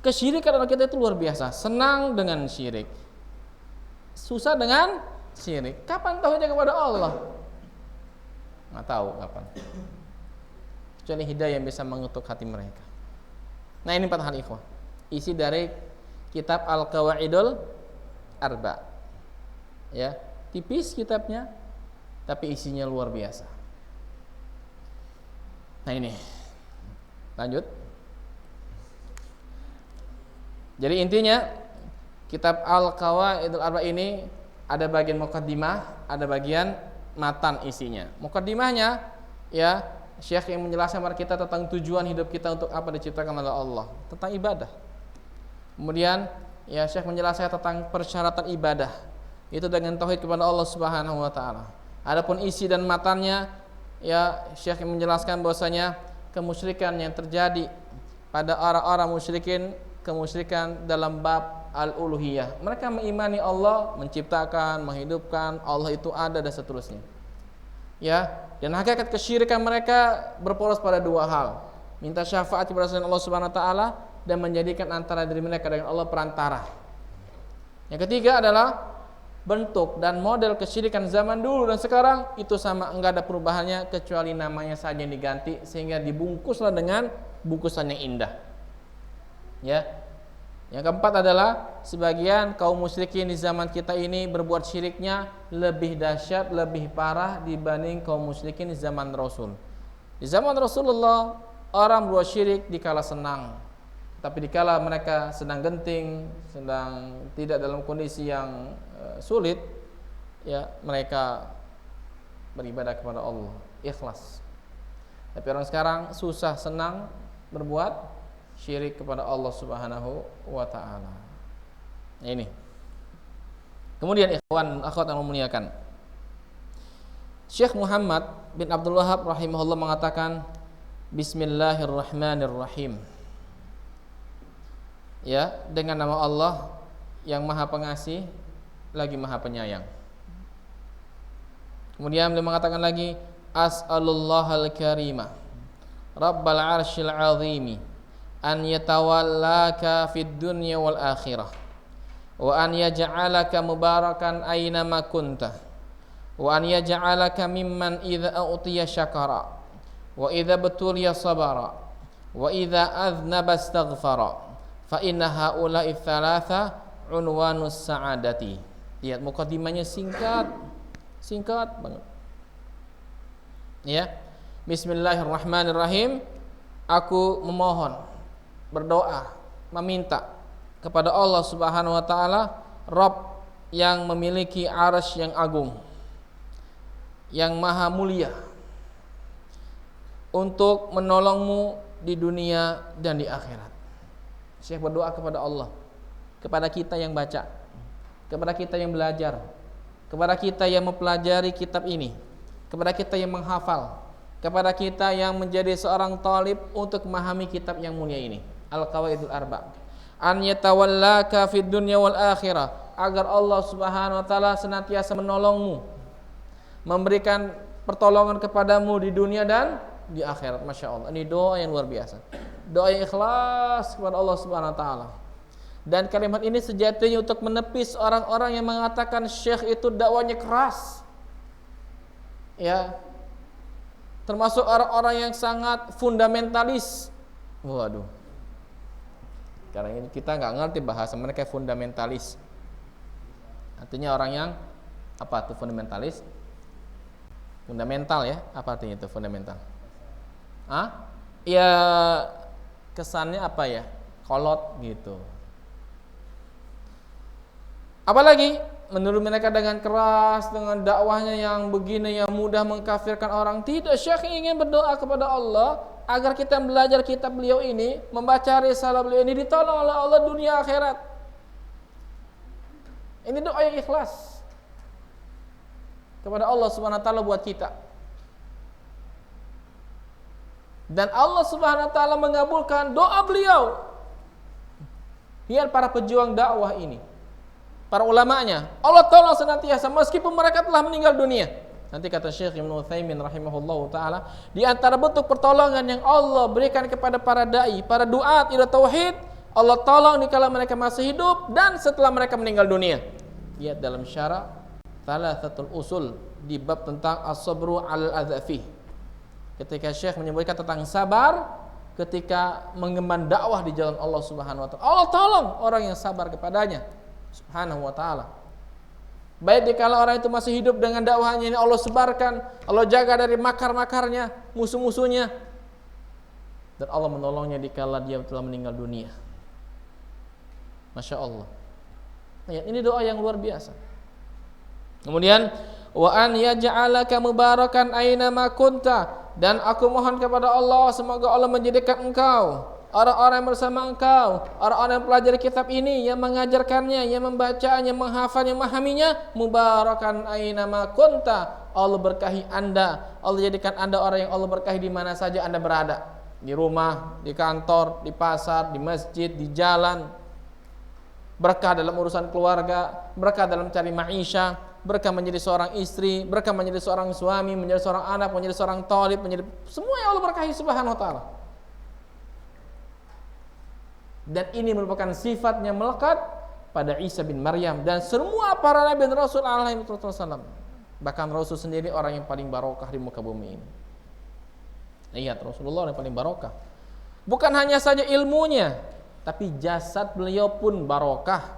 Kesyirikan orang kita itu luar biasa, senang dengan syirik, susah dengan syirik. Kapan tauhidnya kepada Allah? Nggak tahu kapan. Kecuali hidayah yang bisa mengutuk hati mereka. Nah, ini 4 hal ikhwah, isi dari kitab Al-Qawaidul Arba. Ya, tipis kitabnya, tapi isinya luar biasa. Nah, ini lanjut. Jadi intinya kitab Al-Qawaidul Arba ini ada bagian muqaddimah, ada bagian matan isinya. Muqaddimahnya ya, Syekh yang menjelaskan kepada kita tentang tujuan hidup kita, untuk apa diciptakan oleh Allah, tentang ibadah. Kemudian ya, Syekh menjelaskan tentang persyaratan ibadah, itu dengan tauhid kepada Allah Subhanahu wa taala. Adapun isi dan matannya ya, Syekh menjelaskan bahwasanya kemusyrikan yang terjadi pada orang-orang musyrikin, kemusyrikan dalam bab al-uluhiyah. Mereka mengimani Allah menciptakan, menghidupkan, Allah itu ada dan seterusnya. Ya, dan hakikat kesyirikan mereka berporos pada 2 hal. Minta syafaat kepada Allah Subhanahu wa taala dan menjadikan antara diri mereka dengan Allah perantara. Yang ketiga adalah bentuk dan model kesyirikan zaman dulu dan sekarang itu sama, enggak ada perubahannya kecuali namanya saja yang diganti, sehingga dibungkuslah dengan bungkusan yang indah. Ya. Yang keempat adalah sebagian kaum musyrikin di zaman kita ini berbuat syiriknya lebih dahsyat, lebih parah dibanding kaum musyrikin di zaman Rasul. Di zaman Rasulullah orang berbuat syirik dikala senang, tapi dikala mereka sedang genting, sedang tidak dalam kondisi yang sulit, ya mereka beribadah kepada Allah ikhlas. Tapi orang sekarang susah senang berbuat syirik kepada Allah Subhanahu wa taala. Ini. Kemudian ikhwan akhwat yang memuliakan, Syekh Muhammad bin Abdul Wahhab rahimahullah mengatakan Bismillahirrahmanirrahim. Ya, dengan nama Allah yang Maha Pengasih lagi Maha Penyayang. Kemudian beliau mengatakan lagi, as'alullahal karima rabbal arsyil azimi an yatawallaka fid dunya wal akhirah wa an yaj'alaka mubarakan aina ma kunta wa an yaj'alaka mimman idza utiya syakara wa idza btuliya sabara wa idza aznaba astaghfara fa inna haula'i thalatha unwanus sa'adati. Lihat mukadimahnya singkat banget. Ya. Bismillahirrahmanirrahim. Aku memohon, berdoa, meminta kepada Allah Subhanahu wa taala, Rabb yang memiliki arsy yang agung, yang maha mulia, untuk menolongmu di dunia dan di akhirat. Syekh berdoa kepada Allah, kepada kita yang baca, kepada kita yang belajar, kepada kita yang mempelajari kitab ini, kepada kita yang menghafal, kepada kita yang menjadi seorang talib untuk memahami kitab yang mulia ini, Al-Qawaidul Arba'. An yatawallaka fid dunya wal akhirah, agar Allah Subhanahu wa taala senantiasa menolongmu, memberikan pertolongan kepadamu di dunia dan di akhirat. Masya Allah, ini doa yang luar biasa, doa yang ikhlas kepada Allah Subhanahu wa taala. Dan kalimat ini sejatinya untuk menepis orang-orang yang mengatakan syekh itu dakwanya keras, ya, termasuk orang-orang yang sangat fundamentalis. Waduh, karena ini kita nggak ngerti bahasa mereka fundamentalis. Artinya orang yang apa tuh fundamentalis? Fundamental ya, apa artinya itu fundamental? Ya kesannya apa ya? Kolot gitu. Apalagi menurut mereka dengan keras, dengan dakwahnya yang begini, yang mudah mengkafirkan orang. Tidak, Syekh ingin berdoa kepada Allah agar kita belajar kitab beliau ini, membaca risalah beliau ini, ditolong oleh Allah dunia akhirat. Ini doa yang ikhlas kepada Allah Subhanahu wa taala buat kita. Dan Allah Subhanahu wa taala mengabulkan doa beliau. Lihat para pejuang dakwah ini, para ulamanya, Allah tolong senantiasa meskipun mereka telah meninggal dunia. Nanti kata Syekh Ibnu Utsaimin rahimahullahu taala, di antara bentuk pertolongan yang Allah berikan kepada para dai, para duat ila tauhid, Allah tolong dikala mereka masih hidup dan setelah mereka meninggal dunia. Lihat dalam syarah Thalathatul Usul di bab tentang as-sabru 'alal adzafi. Ketika Syekh menyebutkan tentang sabar ketika mengemban dakwah di jalan Allah Subhanahu wa taala. Allah tolong orang yang sabar kepadanya Subhanahu wa ta'ala. Baik dikala orang itu masih hidup dengan dakwahnya ini Allah sebarkan, Allah jaga dari makar-makarnya, musuh-musuhnya, dan Allah menolongnya dikala dia telah meninggal dunia. Masya Allah. Nah, ini doa yang luar biasa. Kemudian wa an yaj'alaka mubarakan aina ma kunta, dan aku mohon kepada Allah semoga Allah menjadikan engkau, orang-orang bersama engkau, orang-orang yang pelajari kitab ini, yang mengajarkannya, yang membacanya, menghafalnya, memahaminya, mubarakan aina ma kunta, Allah berkahi Anda, Allah jadikan Anda orang yang Allah berkahi di mana saja Anda berada, di rumah, di kantor, di pasar, di masjid, di jalan. Berkah dalam urusan keluarga, berkah dalam cari maisha, berkah menjadi seorang istri, berkah menjadi seorang suami, menjadi seorang anak, menjadi seorang thalib, menjadi semua yang Allah berkahi Subhanahu wa taala. Dan ini merupakan sifat yang melekat pada Isa bin Maryam dan semua para nabi dan rasul alaihi wasallam. Bahkan Rasul sendiri orang yang paling barokah di muka bumi ini. Lihat Rasulullah yang paling barokah. Bukan hanya saja ilmunya, tapi jasad beliau pun barokah.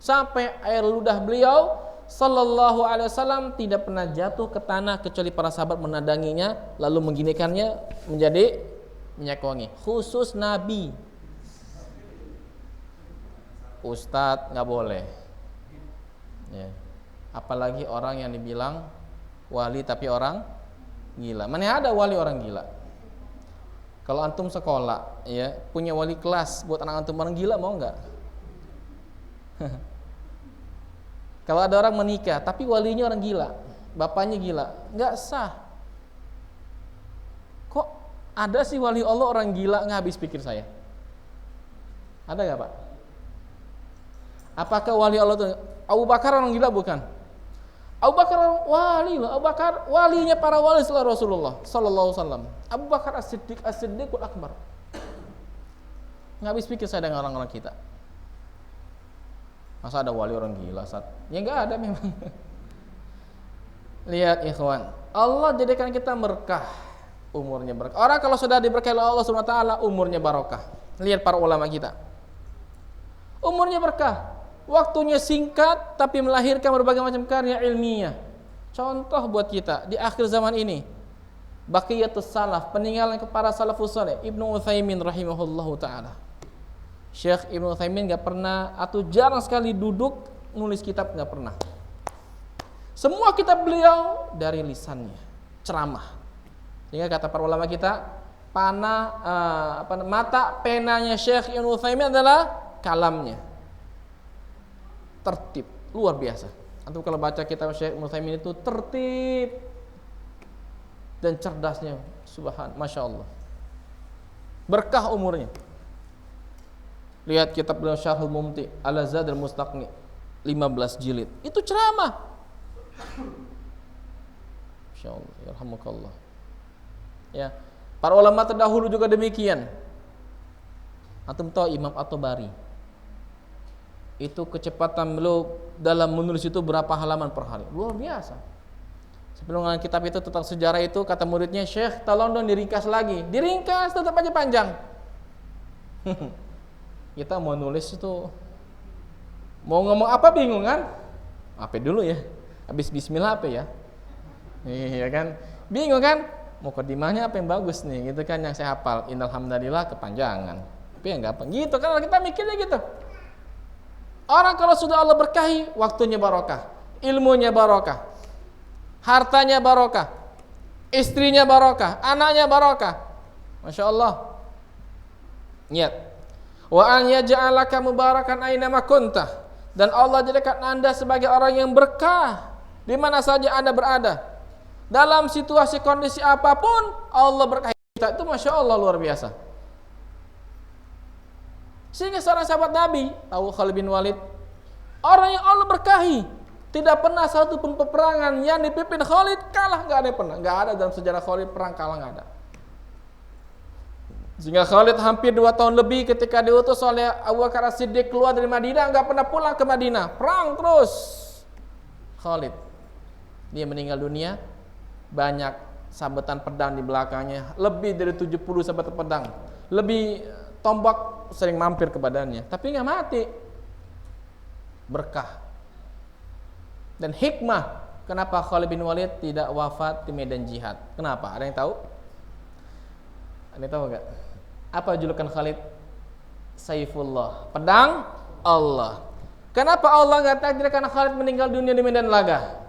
Sampai air ludah beliau sallallahu alaihi wasallam tidak pernah jatuh ke tanah kecuali para sahabat menadanginya lalu mengginikannya menjadi minyak wangi. Khusus Nabi. Ustadz nggak boleh, ya. Apalagi orang yang dibilang wali tapi orang gila. Mana ada wali orang gila? Kalau antum sekolah, ya, punya wali kelas buat anak antum orang gila, mau nggak? Kalau ada orang menikah tapi walinya orang gila, bapaknya gila, nggak sah. Kok ada sih wali Allah orang gila? Nggak habis pikir saya. Ada nggak, Pak? Apakah wali Allah itu Abu Bakar orang gila? Bukan. Abu Bakar wali loh. Abu Bakar walinya para wali setelah Rasulullah sallallahu alaihi wasallam. Abu Bakar As-Siddiqul Akbar. Nggak habis pikir saya dengan orang-orang kita. Masa ada wali orang gila, Sat? Ya nggak ada memang. Lihat ikhwan, Allah jadikan kita berkah, umurnya berkah. Orang kalau sudah diberkahi oleh Allah Subhanahu wa taala, umurnya barokah. Lihat para ulama kita. Umurnya berkah. Waktunya singkat tapi melahirkan berbagai macam karya ilmiah. Contoh buat kita di akhir zaman ini, baqiyatus salaf, peninggalan para salafus saleh, Ibnu Utsaimin rahimahullahu taala. Syekh Ibnu Utsaimin enggak pernah atau jarang sekali duduk nulis kitab, enggak pernah. Semua kitab beliau dari lisannya, ceramah. Sehingga kata para ulama kita, mata penanya Syekh Ibnu Utsaimin adalah kalamnya. Tertib, luar biasa. Antum kalau baca kitab Syekh Ibnu Utsaimin itu tertib dan cerdasnya, masya Allah. Berkah umurnya. Lihat kitab beliau Syarhul Mumti ala Zadul Mustaqni 15 jilid. Itu ceramah. Masya Allah, yarhamukallah. Ya, para ulama terdahulu juga demikian. Antum tahu Imam At-Tabari? Itu kecepatan beliau dalam menulis itu berapa halaman per hari, luar biasa. Sebelum dengan kitab itu tentang sejarah itu, kata muridnya, Syekh tolong dong diringkas lagi. Diringkas tetap aja panjang. Kita mau nulis itu, mau ngomong apa bingung kan? Apa dulu ya? Habis bismillah apa ya? Iya kan? Bingung kan? Mau kodimahnya apa yang bagus nih? Gitu kan yang saya hafal. Innal hamdalillah kepanjangan. Tapi yang enggak apa gitu kan kita mikirnya gitu. Orang kalau sudah Allah berkahi, waktunya barokah, ilmunya barokah, hartanya barokah, istrinya barokah, anaknya barokah. Masya Allah. Niat. Wa an yaj'alaka mubarakan aina ma kunta. Dan Allah jadikan Anda sebagai orang yang berkah di mana saja Anda berada. Dalam situasi kondisi apapun Allah berkahi kita. Itu Masya Allah luar biasa. Sehingga seorang sahabat Nabi, tahu Khalid bin Walid, orang yang Allah berkahi, tidak pernah satu pun peperangan yang dipimpin Khalid kalah, nggak ada pernah, nggak ada dalam sejarah Khalid perang kalah, nggak ada. Sehingga Khalid hampir 2 tahun lebih ketika diutus oleh Abu Bakar As-Siddiq keluar dari Madinah, nggak pernah pulang ke Madinah, perang terus. Khalid, dia meninggal dunia, banyak sabetan pedang di belakangnya, lebih dari 70 sabetan pedang, lebih tombak sering mampir ke badannya, tapi nggak mati. Berkah dan hikmah kenapa Khalid bin Walid tidak wafat di medan jihad. Kenapa? Ada yang tahu? Ada yang tahu nggak? Apa julukan Khalid? Saifullah, pedang Allah. Kenapa Allah nggak takdirkan Khalid meninggal dunia di medan laga?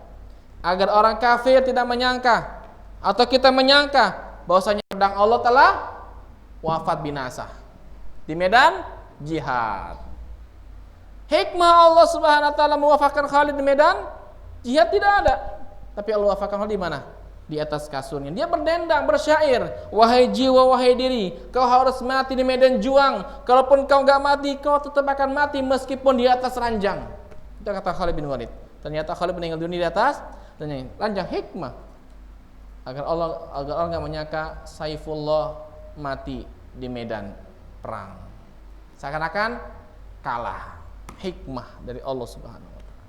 Agar orang kafir tidak menyangka atau kita menyangka bahwasanya pedang Allah telah wafat binasa di medan jihad. Hikmah Allah Subhanahu wa taala mewafatkan Khalid di medan jihad tidak ada. Tapi Allah wafatkan Khalid di mana? Di atas kasurnya. Dia berdendang, bersyair, wahai jiwa, wahai diri, kau harus mati di medan juang. Kalaupun kau enggak mati, kau tetap akan mati meskipun di atas ranjang. Itu kata Khalid bin Walid. Ternyata Khalid meninggal dunia di atas ranjang. Hikmah agar orang enggak menyangka Saifullah mati di medan perang, seakan-akan kalah. Hikmah dari Allah Subhanahu wa taala.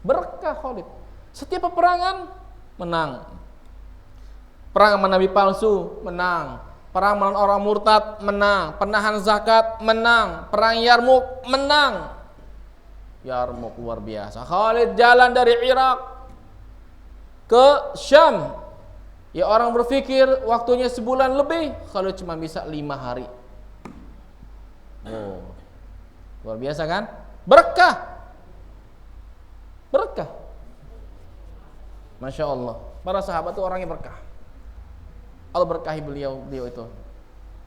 Berkah Khalid. Setiap peperangan menang. Perang sama nabi palsu menang. Perang melawan orang murtad menang. Penahan zakat menang. Perang Yarmuk menang. Yarmuk luar biasa. Khalid jalan dari Irak ke Syam. Ya orang berpikir waktunya sebulan lebih, Khalid cuma bisa 5 hari. Oh, luar biasa kan? Berkah. Berkah. Masya Allah. Para sahabat itu orangnya berkah. Allah berkahi beliau itu.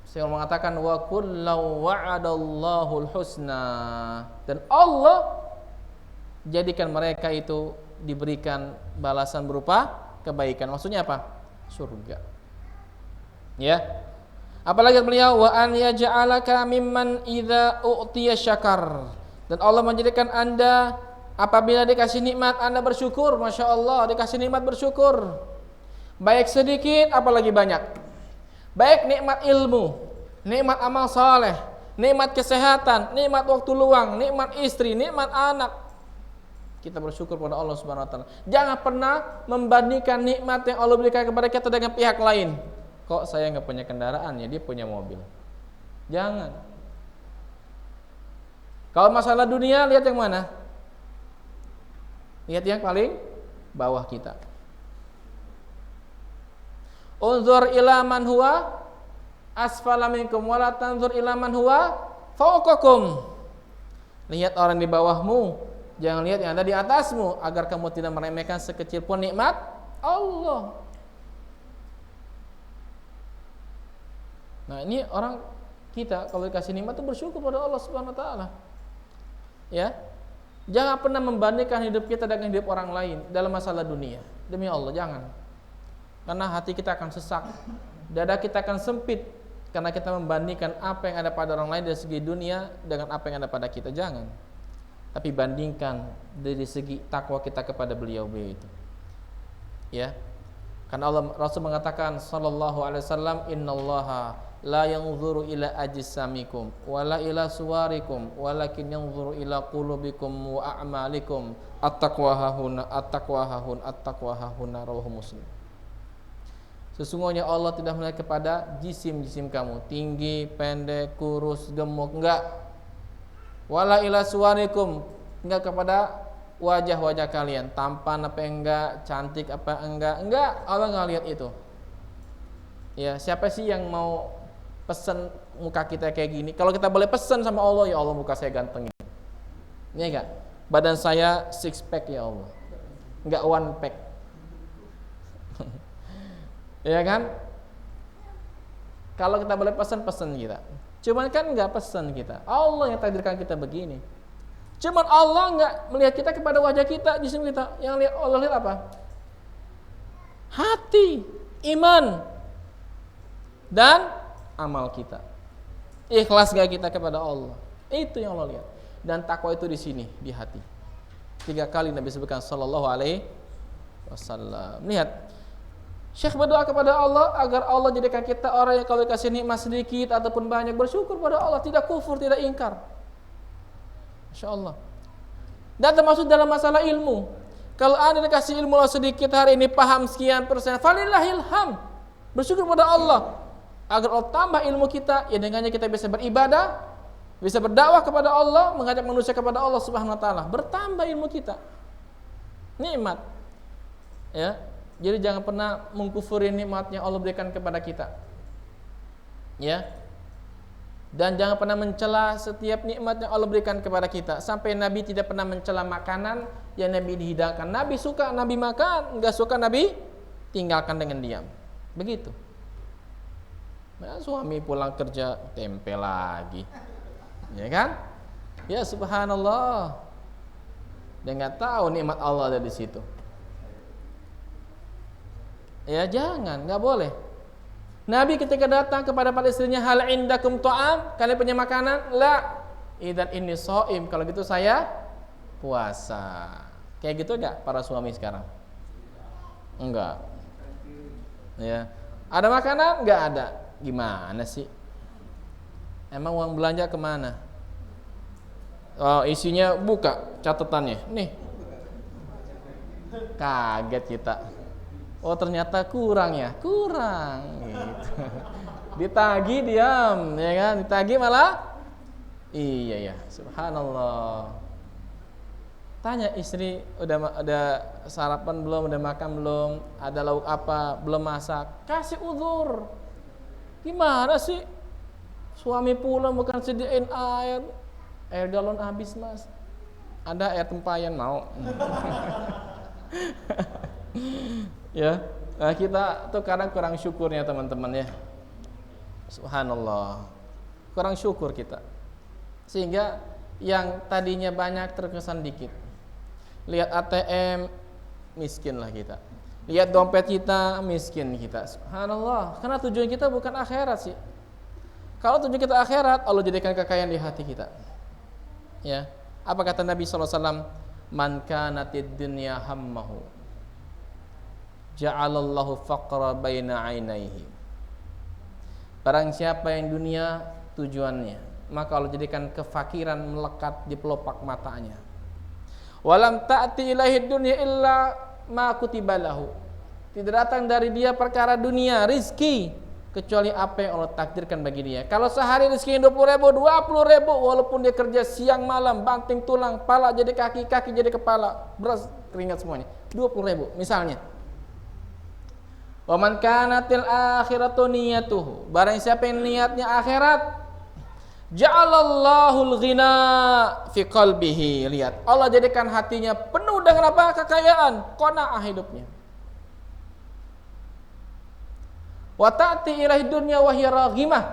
Saya mengatakan wa kullu wa'adallahu husna, dan Allah jadikan mereka itu diberikan balasan berupa kebaikan. Maksudnya apa? Surga. Ya. Apalagi beliau wa an yaj'alaka mimman idza u'tiya syakar, dan Allah menjadikan Anda Apabila dikasih nikmat Anda bersyukur, Masya Allah, dikasih nikmat bersyukur. Baik sedikit apalagi banyak. Baik nikmat ilmu, nikmat amal saleh, nikmat kesehatan, nikmat waktu luang, nikmat istri, nikmat anak. Kita bersyukur pada Allah Subhanahu wa taala. Jangan pernah membandingkan nikmat yang Allah berikan kepada kita dengan pihak lain. Kok saya nggak punya kendaraan, ya dia punya mobil. Jangan. Kalau masalah dunia, lihat yang mana? Lihat yang paling bawah kita. Unzur ila man huwa asfala minkum wa la tanzur ila man huwa fawqakum. Lihat orang di bawahmu, jangan lihat yang ada di atasmu, agar kamu tidak meremehkan sekecil pun nikmat Allah. Nah, ini orang kita kalau dikasih nikmat itu bersyukur pada Allah Subhanahu wa taala. Ya. Jangan pernah membandingkan hidup kita dengan hidup orang lain dalam masalah dunia. Demi Allah, jangan. Karena hati kita akan sesak, dada kita akan sempit karena kita membandingkan apa yang ada pada orang lain dari segi dunia dengan apa yang ada pada kita. Jangan. Tapi bandingkan dari segi takwa kita kepada beliau itu. Ya. Karena Allah Rasul mengatakan sallallahu alaihi wasallam, innallaha la yanzuru ila ajsamikum wala ila suwarikum walakin yanzuru ila qulubikum wa a'malikum at-taqwa hahuna at-taqwa hahun at-taqwa hahuna rawahu Muslim. Sesungguhnya Allah tidak melihat kepada jisim-jisim kamu, tinggi, pendek, kurus, gemuk, enggak. Wala ila suwarikum, enggak kepada wajah-wajah kalian, tampan apa enggak, cantik apa enggak, Allah enggak lihat itu. Ya, siapa sih yang mau pesan muka kita kayak gini? Kalau kita boleh pesan sama Allah, ya Allah muka saya ganteng ini. Ini enggak? Badan saya six pack ya Allah. Enggak one pack. Ya kan? Kalau kita boleh pesan kita. Cuman kan enggak pesan kita. Allah yang takdirkan kita begini. Cuman Allah enggak melihat kita kepada wajah kita, jisim kita. Yang lihat Allah lihat apa? Hati, iman, dan amal kita. Ikhlas gak kita kepada Allah? Itu yang Allah lihat. Dan takwa itu di sini, di hati. 3 kali Nabi sebutkan sallallahu alaihi wasallam. Lihat, Syekh berdoa kepada Allah agar Allah jadikan kita orang yang kalau dikasih nikmat sedikit ataupun banyak bersyukur pada Allah, tidak kufur, tidak ingkar. Masya Allah. Dan termasuk dalam masalah ilmu. Kalau Anda dikasih ilmu sedikit hari ini, paham sekian persen, falillahilham, bersyukur pada Allah agar Allah tambah ilmu kita, ya dengannya kita bisa beribadah, bisa berdakwah kepada Allah, mengajak manusia kepada Allah Subhanahu wa taala. Bertambah ilmu kita. Nikmat. Ya. Jadi jangan pernah mengkufuri nikmat yang Allah berikan kepada kita. Ya. Dan jangan pernah mencela setiap nikmat yang Allah berikan kepada kita. Sampai Nabi tidak pernah mencela makanan yang Nabi dihidangkan. Nabi suka Nabi makan, enggak suka Nabi tinggalkan dengan diam. Begitu. Nah, suami pulang kerja tempe lagi. Ya kan? Ya subhanallah. Dia enggak tahu nikmat Allah ada di situ. Ya jangan, enggak boleh. Nabi ketika datang kepada para istrinya, hal indakum ta'am, kalian punya makanan? La. Idzan inni shaim, kalau gitu saya puasa. Kayak gitu enggak para suami sekarang? Enggak. Ya. Ada makanan? Enggak ada. Gimana sih? Emang uang belanja kemana? Oh, isinya buka catatannya. Nih. Kaget kita. Oh ternyata kurang ya, kurang gitu. Ditagih diam, ya kan? Ditagih malah iya ya, subhanallah. Tanya istri, udah sarapan belum, udah makan belum, ada lauk apa, belum masak. Kasih uzur. Gimana sih? Suami pulang bukan sediain air galon habis mas. Ada air tempayan mau. Ya, nah kita tuh kadang kurang syukurnya teman-teman ya. Subhanallah. Kurang syukur kita. Sehingga yang tadinya banyak terkesan dikit. Lihat ATM, miskin lah kita. Lihat dompet kita, miskin kita. Subhanallah. Karena tujuan kita bukan akhirat sih. Kalau tujuan kita akhirat, Allah jadikan kekayaan di hati kita. Ya. Apa kata Nabi SAW? Man kanatid dunya hammahu ja'alallahu faqra baina 'ainaihi. Barang siapa yang dunia tujuannya, maka Allah jadikan kefakiran melekat di pelopak matanya. Walam ta'ti ilaihi dunya illa ma kutiba lahu. Tidak datang dari dia perkara dunia, rizki, kecuali apa yang Allah takdirkan bagi dia. Kalau sehari rizkinya 20.000, 20.000, walaupun dia kerja siang malam, banting tulang, pala jadi kaki, kaki jadi kepala, beras keringat semuanya, 20.000 misalnya. Wa man kanatil akhiratu niyatuhu, barang siapa yang niatnya akhirat, ja'alallahu al-ghina fi qalbihi. Lihat, Allah jadikan hatinya penuh dengan apa? Kekayaan, qanaah hidupnya. Wa ta'ti ilaihi dunya wa hiya raghimah,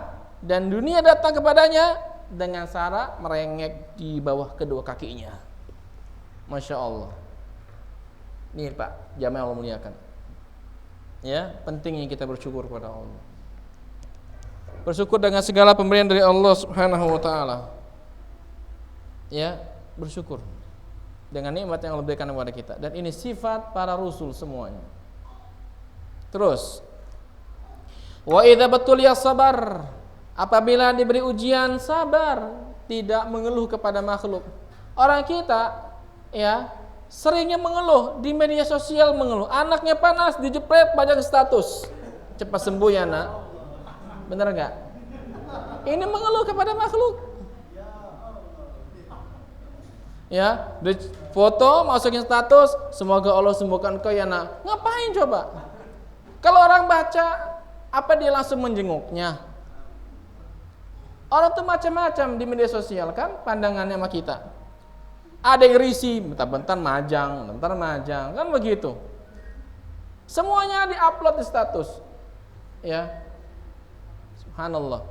dan dunia datang kepadanya dengan cara merengek di bawah kedua kakinya. Masya Allah. Ini Pak, jamaah Allah muliakan. Ya, pentingnya kita bersyukur kepada Allah. Bersyukur dengan segala pemberian dari Allah Subhanahu wa taala. Ya, bersyukur dengan nikmat yang Allah berikan kepada kita, dan ini sifat para rasul semuanya. Terus, wa idza batuliya sabar, apabila diberi ujian sabar, tidak mengeluh kepada makhluk. Orang kita ya seringnya mengeluh di media sosial, mengeluh anaknya panas dijepret pajang status, cepat sembuh ya nak. Benar enggak? Ini mengeluh kepada makhluk. Ya, di foto masukin status, semoga Allah sembuhkan kau ya nak. Ngapain coba? Kalau orang baca, apa dia langsung menjenguknya? Orang tuh macam-macam di media sosial kan pandangannya sama kita. Ada yang risih, bentar-bentar majang, kan begitu. Semuanya diupload di status. Ya. Subhanallah.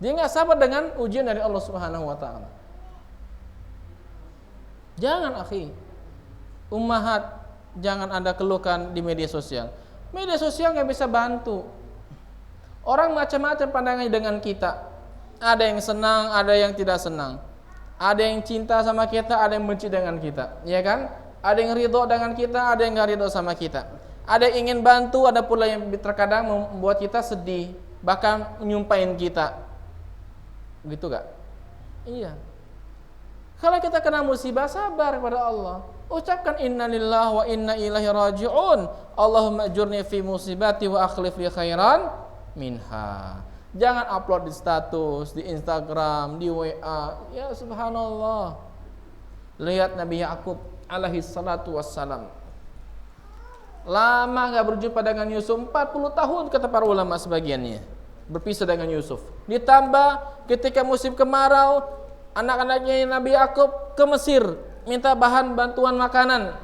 Dia enggak sabar dengan ujian dari Allah Subhanahu wa taala. Jangan akhi. Ummahat, jangan Anda keluhkan di media sosial. Media sosial enggak bisa bantu. Orang macam-macam pandangannya dengan kita. Ada yang senang, ada yang tidak senang. Ada yang cinta sama kita, ada yang benci dengan kita, ya kan? Ada yang ridho dengan kita, ada yang enggak ridho sama kita. Ada yang ingin bantu, ada pula yang terkadang membuat kita sedih, bahkan menyumpahin kita. Begitu gak? Iya. Kalau kita kena musibah, sabar kepada Allah. Ucapkan inna lillahi wa inna ilaihi raji'un. Allahumma ajurni fi musibati wa akhlif li khairan minha. Jangan upload di status, di Instagram, di WA. Ya subhanallah. Lihat Nabi Yakub alaihi salatu wassalam. Lama gak berjumpa dengan Yusuf, 40 tahun kata para ulama sebagiannya. Berpisah dengan Yusuf. Ditambah ketika musim kemarau, anak-anaknya Nabi Yakub ke Mesir minta bahan bantuan makanan.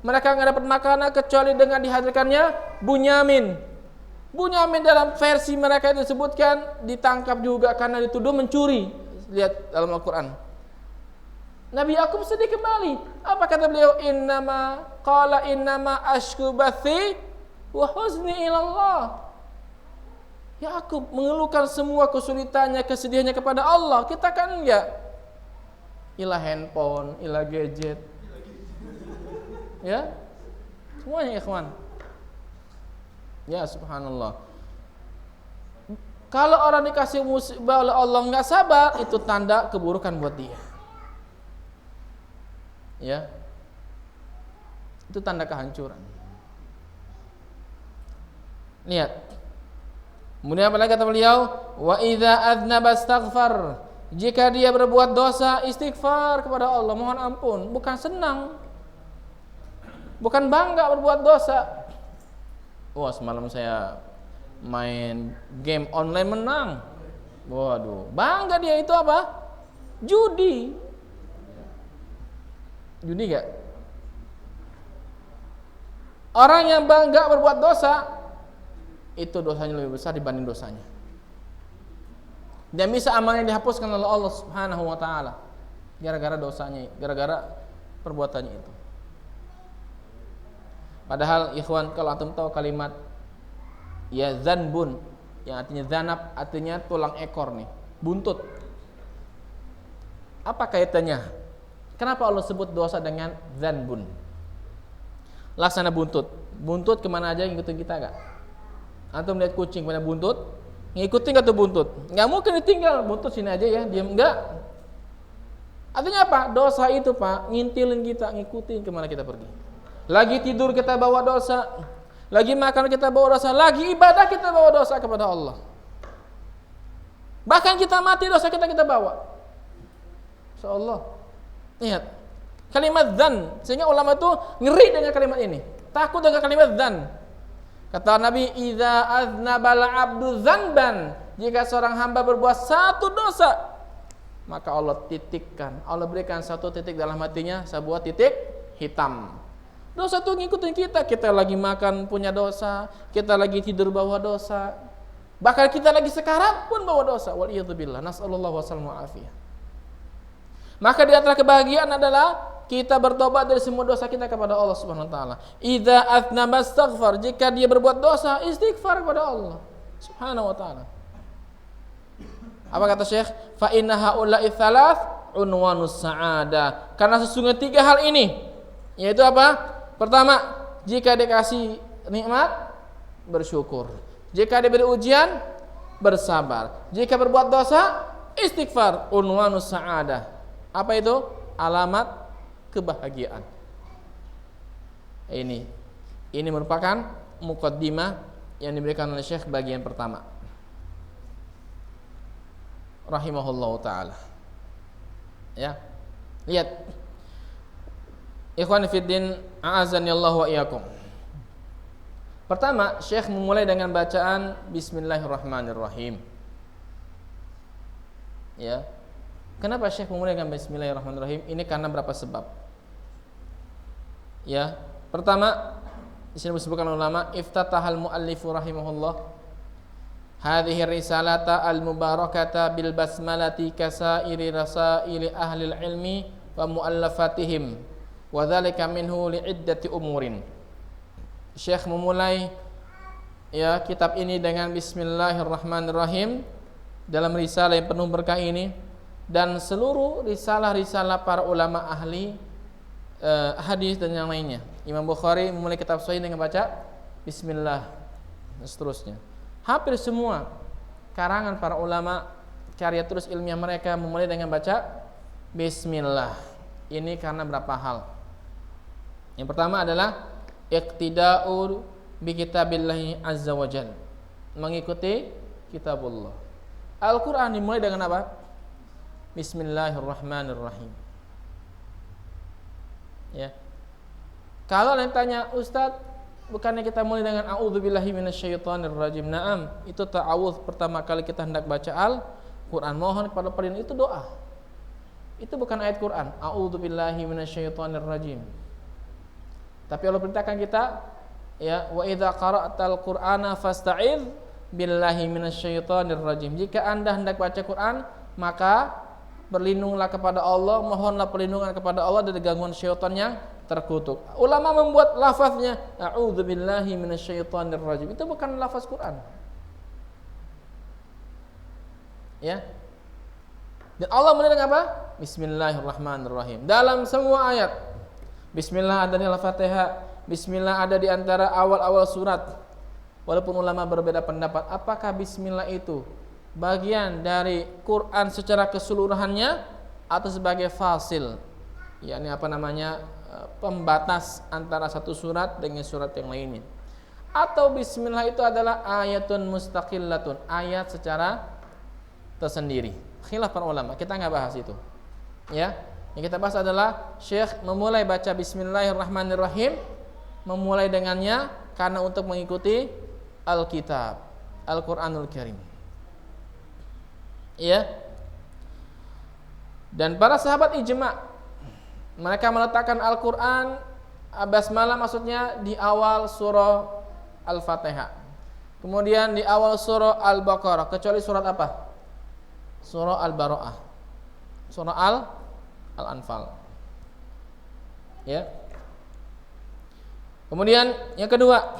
Mereka gak dapat makanan kecuali dengan dihadirkannya Bunyamin. Bunyamin dalam versi mereka disebutkan ditangkap juga karena dituduh mencuri. Lihat dalam Al-Quran. Nabi Yakub sedih kembali. Apa kata beliau? Innama ashku bathi wa huzni ilallah. Yakub mengeluhkan semua kesulitannya, kesedihannya kepada Allah. Kita kan enggak. Ilah handphone, ilah gadget. Ya. Semuanya ikhwan. Ya subhanallah. Kalau orang dikasih musibah oleh Allah enggak sabar, itu tanda keburukan buat dia. Ya. Itu tanda kehancuran. Lihat. Kemudian apa lagi kata beliau? Wa idza adznaba astaghfar. Jika dia berbuat dosa, istighfar kepada Allah, mohon ampun. Bukan senang. Bukan bangga berbuat dosa. Wah, semalam saya main game online menang. Waduh, bangga dia itu apa? Judi. Judi gak? Orang yang bangga berbuat dosa, itu dosanya lebih besar dibanding dosanya. Dan bisa amalnya dihapuskan oleh Allah Subhanahu wa taala gara-gara dosanya, gara-gara perbuatannya itu. Padahal ikhwan, kalau antum tahu kalimat ya zanbun, yang artinya zanab, artinya tulang ekor nih, buntut. Apa kaitannya Kenapa Allah sebut dosa dengan dzanbun? Laksana buntut. Buntut kemana aja ngikutin kita gak? Antum melihat kucing pada buntut, ngikutin gak tuh buntut? Nggak mungkin ditinggal, buntut sini aja ya, diam enggak. Artinya apa? Dosa itu Pak, ngintilin kita, ngikutin kemana kita pergi. Lagi tidur kita bawa dosa, lagi makan kita bawa dosa, lagi ibadah kita bawa dosa kepada Allah. Bahkan kita mati dosa kita bawa. Insyaallah. Lihat. Kalimat dzan, sehingga ulama itu ngeri dengan kalimat ini. Takut dengan kalimat dzan. Kata Nabi, "Idza aznabal 'abdu dzanban," jika seorang hamba berbuat satu dosa, maka Allah titikkan, Allah berikan satu titik dalam hatinya, sebuah titik hitam. Dosa itu ngikutin kita. Kita lagi makan punya dosa, kita lagi tidur bawa dosa, bahkan kita lagi sekarat pun bawa dosa. Waliyadzubillah, nasallallahu wasallam afiyah. Maka di antara kebahagiaan adalah kita bertobat dari semua dosa kita kepada Allah Subhanahu wa taala. Idza athnaba astaghfar, jika dia berbuat dosa, istighfar kepada Allah Subhanahu wa taala. Apa kata Syekh? Fa inna haula'i tsalath unwanus sa'adah. Karena sesungguhnya tiga hal ini, yaitu apa? Pertama, jika dikasih nikmat, bersyukur. Jika diberi ujian, bersabar. Jika berbuat dosa, istighfar. Unwanus sa'adah. Apa itu? Alamat kebahagiaan. Ini merupakan muqaddimah yang diberikan oleh Syekh bagian pertama. Rahimahullahu ta'ala. Ya. Lihat. Ikhwan fiddin, a'azanillahu wa iyyakum. Pertama, Syekh memulai dengan bacaan Bismillahirrahmanirrahim. Ya. Kenapa Syekh memulai dengan Bismillahirrahmanirrahim? Ini karena berapa sebab. Ya. Pertama, di sini disebutkan ulama, iftatahal muallifu rahimahullah hadhihi risalata al-mubarakata bil basmalati kasairi rasaili ahli ilmi wa muallafatihim wa dzalika minhu li'iddati umurin. Syekh memulai ya kitab ini dengan Bismillahirrahmanirrahim dalam risalah yang penuh berkah ini, dan seluruh risalah-risalah para ulama ahli hadis dan yang lainnya. Imam Bukhari memulai kitab Sahih dengan baca Bismillah dan seterusnya. Hampir semua karangan para ulama, karya tulis ilmiah mereka memulai dengan baca Bismillah. Ini karena berapa hal. Yang pertama adalah iqtida'u bi kitabillahi azza wa jalla, mengikuti kitabullah. Al-Quran dimulai dengan apa? Bismillahirrahmanirrahim. Ya. Kalau yang tanya, Ustadz, bukannya kita mulai dengan a'udzubillahi minasyaitonirrajim? Naam, itu ta'awudz pertama kali kita hendak baca Al-Quran, mohon kepada pelindung, itu doa. Itu bukan ayat Quran, a'udzubillahi minasyaitonirrajim. Tapi Allah perintahkan kita, ya, wa idza qara'tal qur'ana fasta'idz billahi minasyaitonirrajim. Jika Anda hendak baca Quran, maka berlindunglah kepada Allah, mohonlah perlindungan kepada Allah dari gangguan syaitan yang terkutuk. Ulama membuat lafaznya a'udzubillahi minasyaitonirrajim. Itu bukan lafaz Quran. Ya. Dan Allah mulai dengan apa? Bismillahirrahmanirrahim. Dalam semua ayat Bismillah ada di Al-Fatihah, Bismillah ada di antara awal-awal surat. Walaupun ulama berbeda pendapat, apakah Bismillah itu bagian dari Quran secara keseluruhannya atau sebagai fasil, yakni apa namanya, pembatas antara satu surat dengan surat yang lainnya, atau Bismillah itu adalah ayatun mustaqillatun, ayat secara tersendiri. Khilaf para ulama, kita nggak bahas itu. Ya, yang kita bahas adalah Syekh memulai baca Bismillahirrahmanirrahim, memulai dengannya karena untuk mengikuti Alkitab, Al-Quranul Karim. Ya. Dan para sahabat ijma', mereka meletakkan Al-Quran, basmalah maksudnya di awal surah Al-Fatihah, kemudian di awal surah Al-Baqarah, kecuali surat apa? Surah Al-Bara'ah, surah Al-Anfal. Ya. Kemudian yang kedua,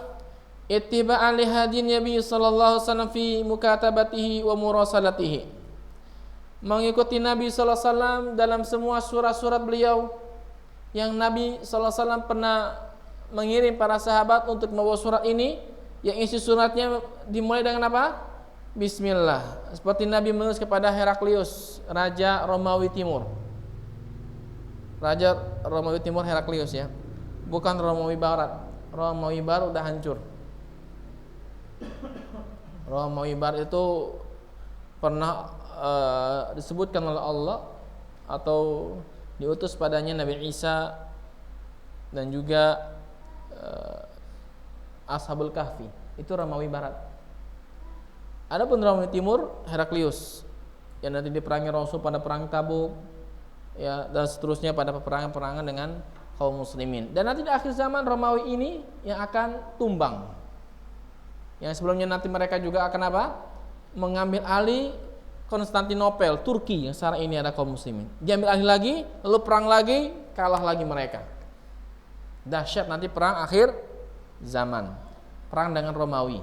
ittiba'an li hadin Nabi sallallahu alaihi wasallam fi mukatabatihi wa murasalatihi. mengikuti Nabi sallallahu alaihi wasallam dalam semua surat-surat beliau yang Nabi sallallahu alaihi wasallam pernah mengirim para sahabat untuk membawa surat ini, yang isi suratnya dimulai dengan apa? Bismillah. Seperti Nabi menulis kepada Heraklius, raja Romawi Timur. Raja Romawi Timur Heraklius ya. Bukan Romawi Barat. Romawi Barat udah hancur. Romawi Barat itu pernah disebutkan oleh Allah atau diutus padanya Nabi Isa dan juga Ashabul Kahfi. Itu Romawi Barat. Adapun Romawi Timur Heraklius yang nanti diperangi Rasul pada perang Tabuk ya, dan seterusnya pada peperangan-peperangan dengan kaum muslimin. Dan nanti di akhir zaman Romawi ini yang akan tumbang. Yang sebelumnya nanti mereka juga akan apa? Mengambil alih Konstantinopel, Turki yang sekarang ini ada kaum muslimin. Diambil alih lagi, lalu perang lagi, kalah lagi mereka. Dahsyat nanti perang akhir zaman. Perang dengan Romawi.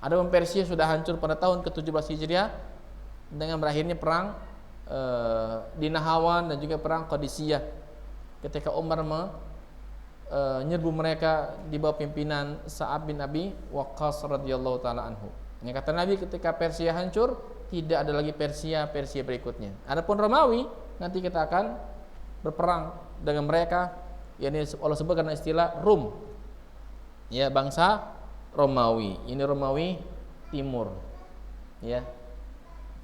Adapun Persia sudah hancur pada tahun ke-17 Hijriah dengan berakhirnya perang di Nahawan dan juga perang Qadisiyah ketika Umar menyerbu mereka di bawah pimpinan Sa'ad bin Abi Waqqas radhiyallahu taala anhu. Yang kata Nabi, ketika Persia hancur, tidak ada lagi Persia berikutnya. Adapun Romawi, nanti kita akan berperang dengan mereka, yakni Allah sebutkan istilah Rum. Ya, bangsa Romawi. Ini Romawi Timur. Ya.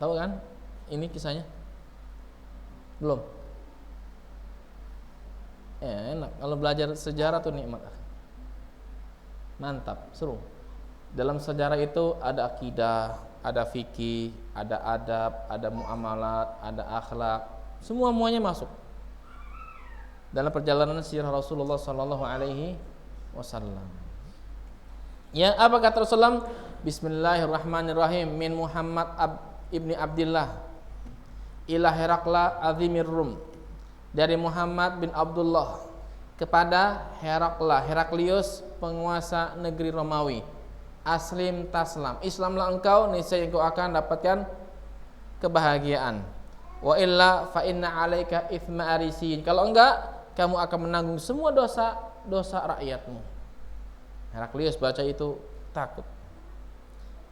Tahu kan? Ini kisahnya? Belum. Enak kalau belajar sejarah tuh nikmat. Mantap, seru. Dalam sejarah itu ada akidah, ada fikih, ada adab, ada muamalat, ada akhlak, semuanya masuk dalam perjalanan sirah Rasulullah sallallahu alaihi wasallam. Ya, apa kata Rasulullah? Bismillahirrahmanirrahim. Min Muhammad ibni Abdullah ila Herakla azimir Rum. Dari Muhammad bin Abdullah kepada Heraklius, penguasa negeri Romawi. Aslim taslam. Islamlah engkau, niscaya engkau akan dapatkan kebahagiaan. Wa illa fa inna alaika itsma arisin. Kalau enggak, kamu akan menanggung semua dosa rakyatmu. Heraklius baca itu takut.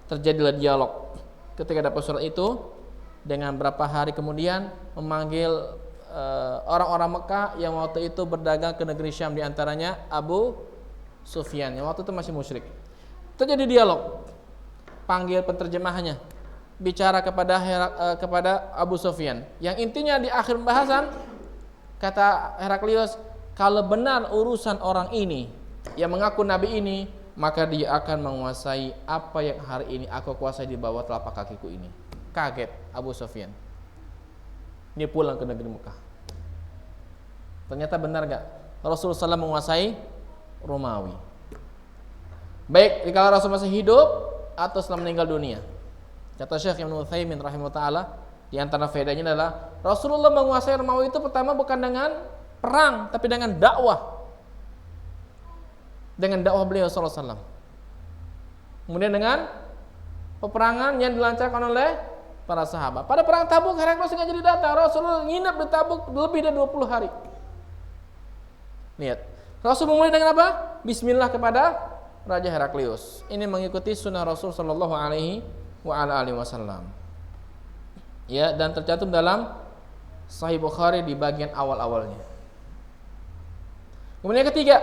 Terjadilah dialog. Ketika dapat surat itu, dengan berapa hari kemudian memanggil orang-orang Mekah yang waktu itu berdagang ke negeri Syam, diantaranya Abu Sufyan yang waktu itu masih musyrik. Terjadi dialog. Panggil penterjemahnya, bicara kepada Abu Sufyan. Yang intinya di akhir pembahasan kata Heraklius, kalau benar urusan orang ini yang mengaku nabi ini, maka dia akan menguasai apa yang hari ini aku kuasai di bawah telapak kakiku ini. Kaget Abu Sufyan. Dia pulang ke negeri Mekah. Ternyata benar gak Rasulullah SAW menguasai Romawi? Baik kalau Rasul masih hidup atau setelah meninggal dunia. Kata Syekh Ibnu Utsaimin rahimahullah taala, di antara faedahnya adalah Rasulullah menguasai Romawi itu pertama bukan dengan perang, tapi dengan dakwah. Dengan dakwah beliau sallallahu alaihi wasallam. Kemudian dengan peperangan yang dilancarkan oleh para sahabat. Pada perang Tabuk Heraklius enggak jadi datang. Rasulullah nginap di Tabuk lebih dari 20 hari. Lihat. Rasul memulai dengan apa? Bismillah kepada Raja Heraklius. Ini mengikuti sunnah Rasul sallallahu alaihi wasallam. Ya, dan tercantum dalam Sahih Bukhari di bagian awal-awalnya. Kemudian yang ketiga,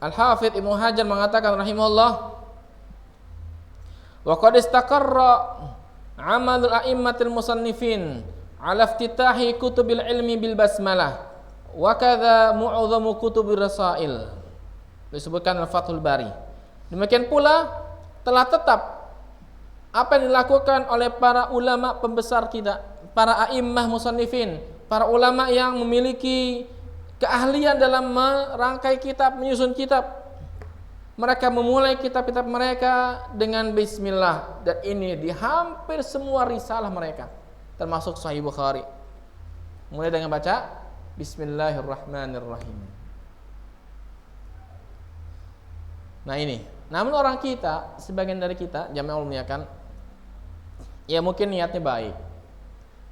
Al-Hafidz Ibnu Hajar mengatakan rahimahullah, wa qad istaqarra amalul a'immatil musannifin ala iftitahi kutubil ilmi bil basmalah wa kadza mu'adzamu kutubir rasail. Disebutkan Al-Fathul Bari. Demikian pula telah tetap apa yang dilakukan oleh para ulama pembesar kita, para a'immah musannifin, para ulama yang memiliki keahlian dalam merangkai kitab, menyusun kitab. Mereka memulai kitab-kitab mereka dengan bismillah, dan ini di hampir semua risalah mereka, termasuk Sahih Bukhari. Mulai dengan baca Bismillahirrahmanirrahim. Nah ini, namun orang kita, sebagian dari kita, jamaah Allah muliakan, Ya mungkin niatnya baik.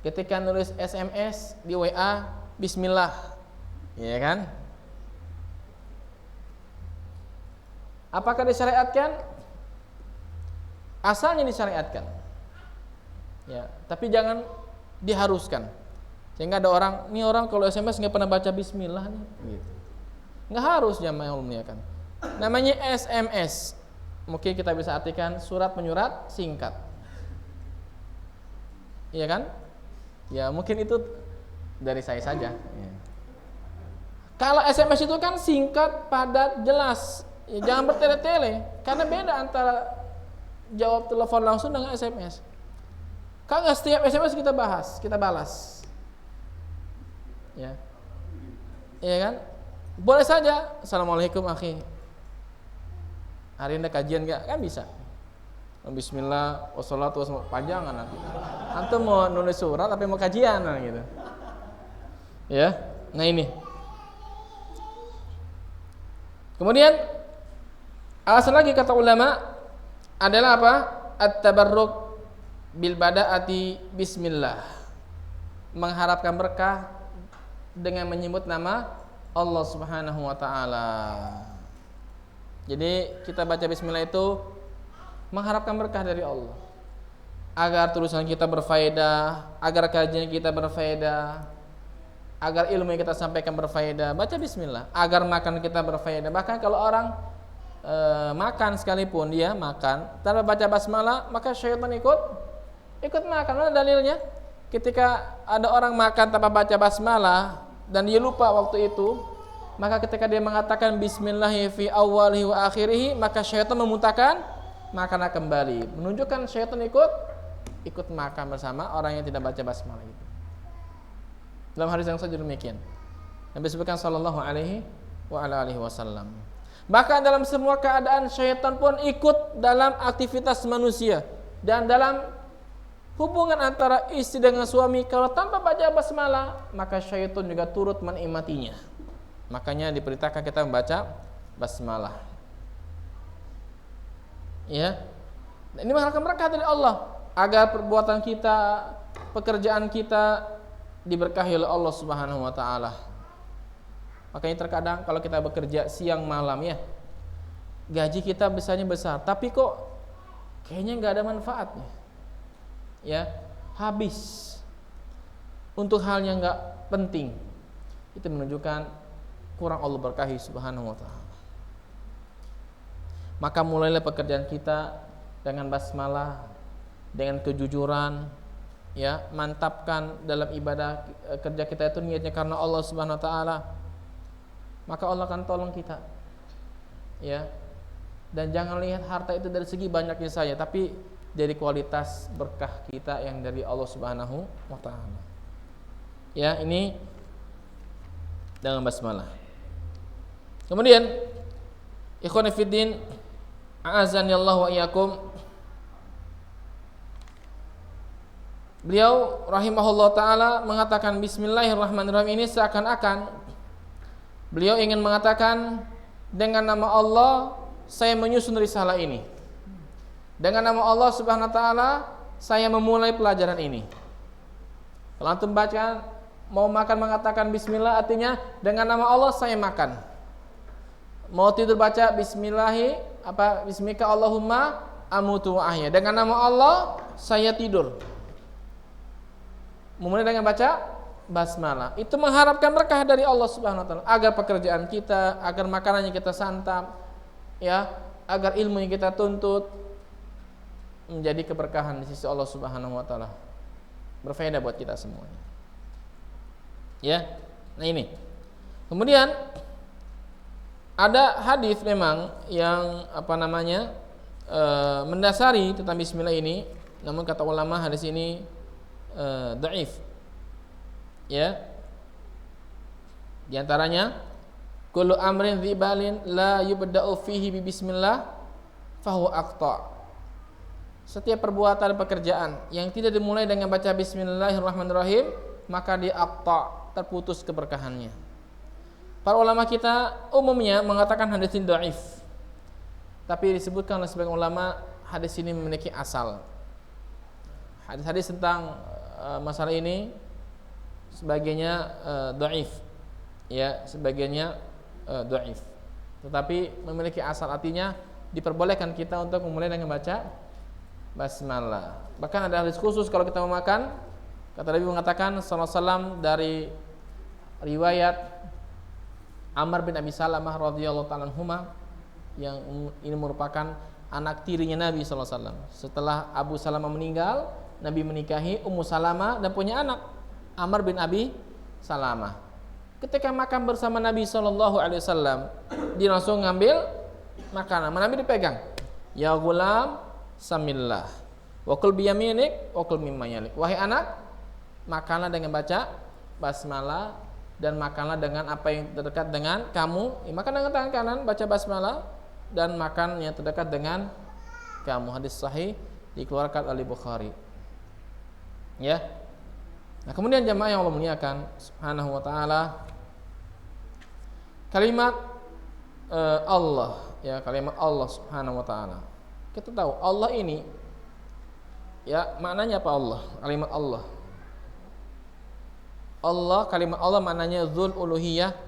Ketika nulis SMS di WA, bismillah. Ya kan? Apakah disyariatkan? Asalnya disyariatkan. Ya, tapi jangan diharuskan. Sehingga ada orang, ini orang kalau SMS nggak pernah baca bismillah nih, gitu. Nggak harus jamaah yang muliakan. Namanya SMS. Mungkin kita bisa artikan surat menyurat singkat. Iya kan? Ya mungkin itu dari saya saja. Ya. Kalau SMS itu kan singkat, padat, jelas. Ya, jangan bertele-tele. Karena beda antara jawab telepon langsung dengan SMS. Kalau nggak setiap SMS kita bahas, kita balas. Ya, iya kan? Boleh saja. Assalamualaikum akhi. Hari ini ada kajian nggak? Kan bisa. Bismillah, wassalatu wassalamu, panjangan nanti. Antum mau nulis surat tapi mau kajian gitu. Ya, nah ini. Kemudian alasan lagi kata ulama adalah apa? At-tabarruk bil bada'ati bismillah. Mengharapkan berkah dengan menyebut nama Allah Subhanahu wa taala. Jadi kita baca bismillah itu mengharapkan berkah dari Allah. Agar tulisan kita berfaedah, agar kajian kita berfaedah, agar ilmu yang kita sampaikan berfaedah. Baca bismillah. Agar makan kita berfaedah. Bahkan kalau orang makan sekalipun dia makan tanpa baca basmalah, maka syaitan ikut makan. Mana dalilnya? Ketika ada orang makan tanpa baca basmalah dan dia lupa waktu itu, maka ketika dia mengatakan bismillahi fi awwalihi wa akhirihi, maka syaitan memuntahkan makanan kembali, menunjukkan syaitan ikut makan bersama orang yang tidak baca basmalah itu. Dalam hadis yang saja demikian Nabi sebutkan sallallahu alaihi wa ala alihi wasallam. Bahkan dalam semua keadaan syaitan pun ikut dalam aktivitas manusia. Dan dalam hubungan antara istri dengan suami, kalau tanpa baca basmalah, maka syaitan juga turut menikmatinya. Makanya diperintahkan kita membaca basmalah. Ya. Ini mengharapkan berkah dari Allah agar perbuatan kita, pekerjaan kita diberkahi oleh Allah Subhanahu wa taala. Makanya terkadang kalau kita bekerja siang malam ya, gaji kita biasanya besar, tapi kok kayaknya nggak ada manfaatnya. Ya, habis untuk hal yang nggak penting. Itu menunjukkan kurang Allah berkahi Subhanahu wa taala. Maka mulailah pekerjaan kita dengan basmalah, dengan kejujuran, ya, mantapkan dalam ibadah kerja kita itu niatnya karena Allah Subhanahu wa taala. Maka Allah akan tolong kita. Ya. Dan jangan lihat harta itu dari segi banyaknya saja, tapi dari kualitas berkah kita yang dari Allah Subhanahu wa taala. Ya, ini dengan basmalah. Kemudian ikhwan fillah, a'azani Allah wa iyyakum. Beliau rahimahullah taala mengatakan bismillahirrahmanirrahim ini seakan-akan beliau ingin mengatakan dengan nama Allah saya menyusun risalah ini. Dengan nama Allah Subhanahu wa taala saya memulai pelajaran ini. Kalau antum baca mau makan mengatakan bismillah, artinya dengan nama Allah saya makan. Mau tidur baca bismika Allahumma amutu wa ahya. Dengan nama Allah saya tidur. Memulai dengan baca basmalah. Itu mengharapkan berkah dari Allah Subhanahu wa taala agar pekerjaan kita, agar makanannya kita santap, ya, agar ilmu yang kita tuntut menjadi keberkahan di sisi Allah Subhanahu wa taala. Berfaedah buat kita semuanya. Ya. Nah ini. Kemudian ada hadis memang yang mendasari tentang bismillah ini, namun kata ulama hadis ini dhaif. Ya. Di antaranya kullu amrin dzibalin la yubda'u fihi bi bismillah fahuwa aqta. Setiap perbuatan pekerjaan yang tidak dimulai dengan baca bismillahirrahmanirrahim, maka dia aqta, terputus keberkahannya. Para ulama kita umumnya mengatakan hadis ini dhaif. Tapi disebutkan oleh sebagian ulama hadis ini memiliki asal. Hadis-hadis tentang masalah ini sebagiannya dhaif, ya, sebagiannya dhaif. Tetapi memiliki asal, artinya diperbolehkan kita untuk memulai dengan baca basmalah. Bahkan ada hadis khusus kalau kita mau makan, kata Nabi mengatakan sallallahu alaihi wasallam dari riwayat Amr bin Abi Salamah radhiyallahu ta'ala anhuma, yang ini merupakan anak tirinya Nabi sallallahu alaihi wasallam. Setelah Abu Salamah meninggal, Nabi menikahi Ummu Salamah dan punya anak Amr bin Abi Salamah. Ketika makan bersama Nabi sallallahu alaihi wasallam, dia langsung ngambil makanan. Nabi dipegang. Ya gulam, samillah. Wa kul biyaminik, wa kul mimma yalik. Wahai anak, makanlah dengan baca basmalah dan makanlah dengan apa yang terdekat dengan kamu. Makan dengan tangan kanan, baca basmalah, dan makan yang terdekat dengan kamu. Hadis sahih dikeluarkan oleh Bukhari. Ya. Nah, kemudian jamaah yang Allah muliakan subhanahu wa ta'ala, kalimat Allah, ya, kalimat Allah subhanahu wa ta'ala, kita tahu Allah ini, ya, maknanya apa Allah? Kalimat Allah, kalimat Allah maknanya dzul uluhiyah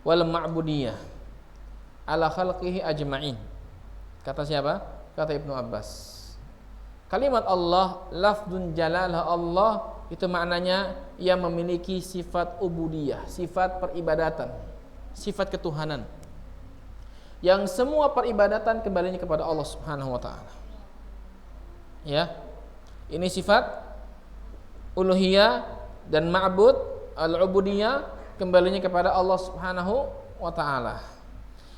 wal ma'budiyah ala khalqihi ajma'in. Kata siapa? Kata Ibnu Abbas. Kalimat Allah, lafdzun jalalah Allah, itu maknanya yang memiliki sifat ubudiyah, sifat peribadatan, sifat ketuhanan, yang semua peribadatan kembalinya kepada Allah subhanahu wa ta'ala. Ya, ini sifat uluhiyah dan ma'bud, al-ubudiyah, kembalinya kepada Allah subhanahu wa ta'ala.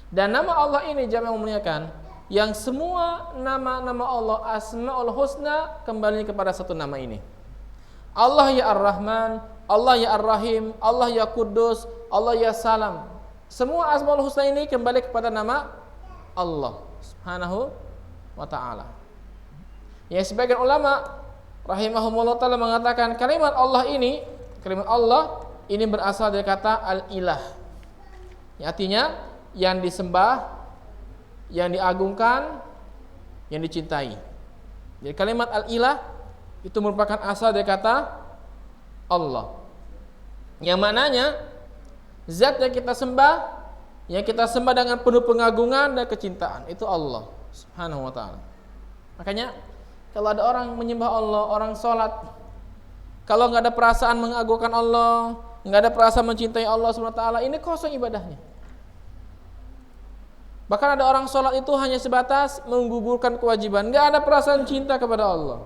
Dan nama Allah ini jamaah memuliakan, yang semua nama-nama Allah, asmaul husna, kembalinya kepada satu nama ini. Allah ya Ar-Rahman, Allah ya Ar-Rahim, Allah ya Kudus, Allah ya Salam. Semua asmaul husna ini kembali kepada nama Allah subhanahu wa ta'ala. Ya, sebagian ulama rahimahumullah ta'ala mengatakan kalimat Allah ini berasal dari kata al-ilah, ya, artinya yang disembah, yang diagungkan, yang dicintai. Jadi kalimat al-ilah itu merupakan asal dari kata Allah, yang maknanya zat yang kita sembah dengan penuh pengagungan dan kecintaan, itu Allah subhanahu wa ta'ala. Makanya kalau ada orang menyembah Allah, orang sholat, kalau nggak ada perasaan mengagungkan Allah, nggak ada perasaan mencintai Allah subhanahu wa ta'ala, ini kosong ibadahnya. Bahkan ada orang sholat itu hanya sebatas menggugurkan kewajiban, nggak ada perasaan cinta kepada Allah,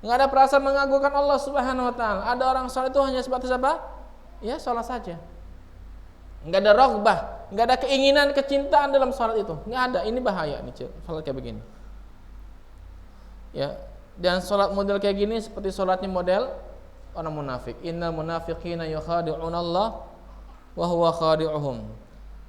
nggak ada perasaan mengagungkan Allah subhanahu wa ta'ala. Ada orang sholat itu hanya sebatas apa? Ya, sholat saja, nggak ada raghbah, nggak ada keinginan, kecintaan dalam sholat itu, nggak ada. Ini bahaya nih, sholat kayak begini. Ya, dan sholat model kayak gini seperti sholatnya model orang munafik. Innal munafiqina yukhadi'una Allah wa huwa khadi'uhum.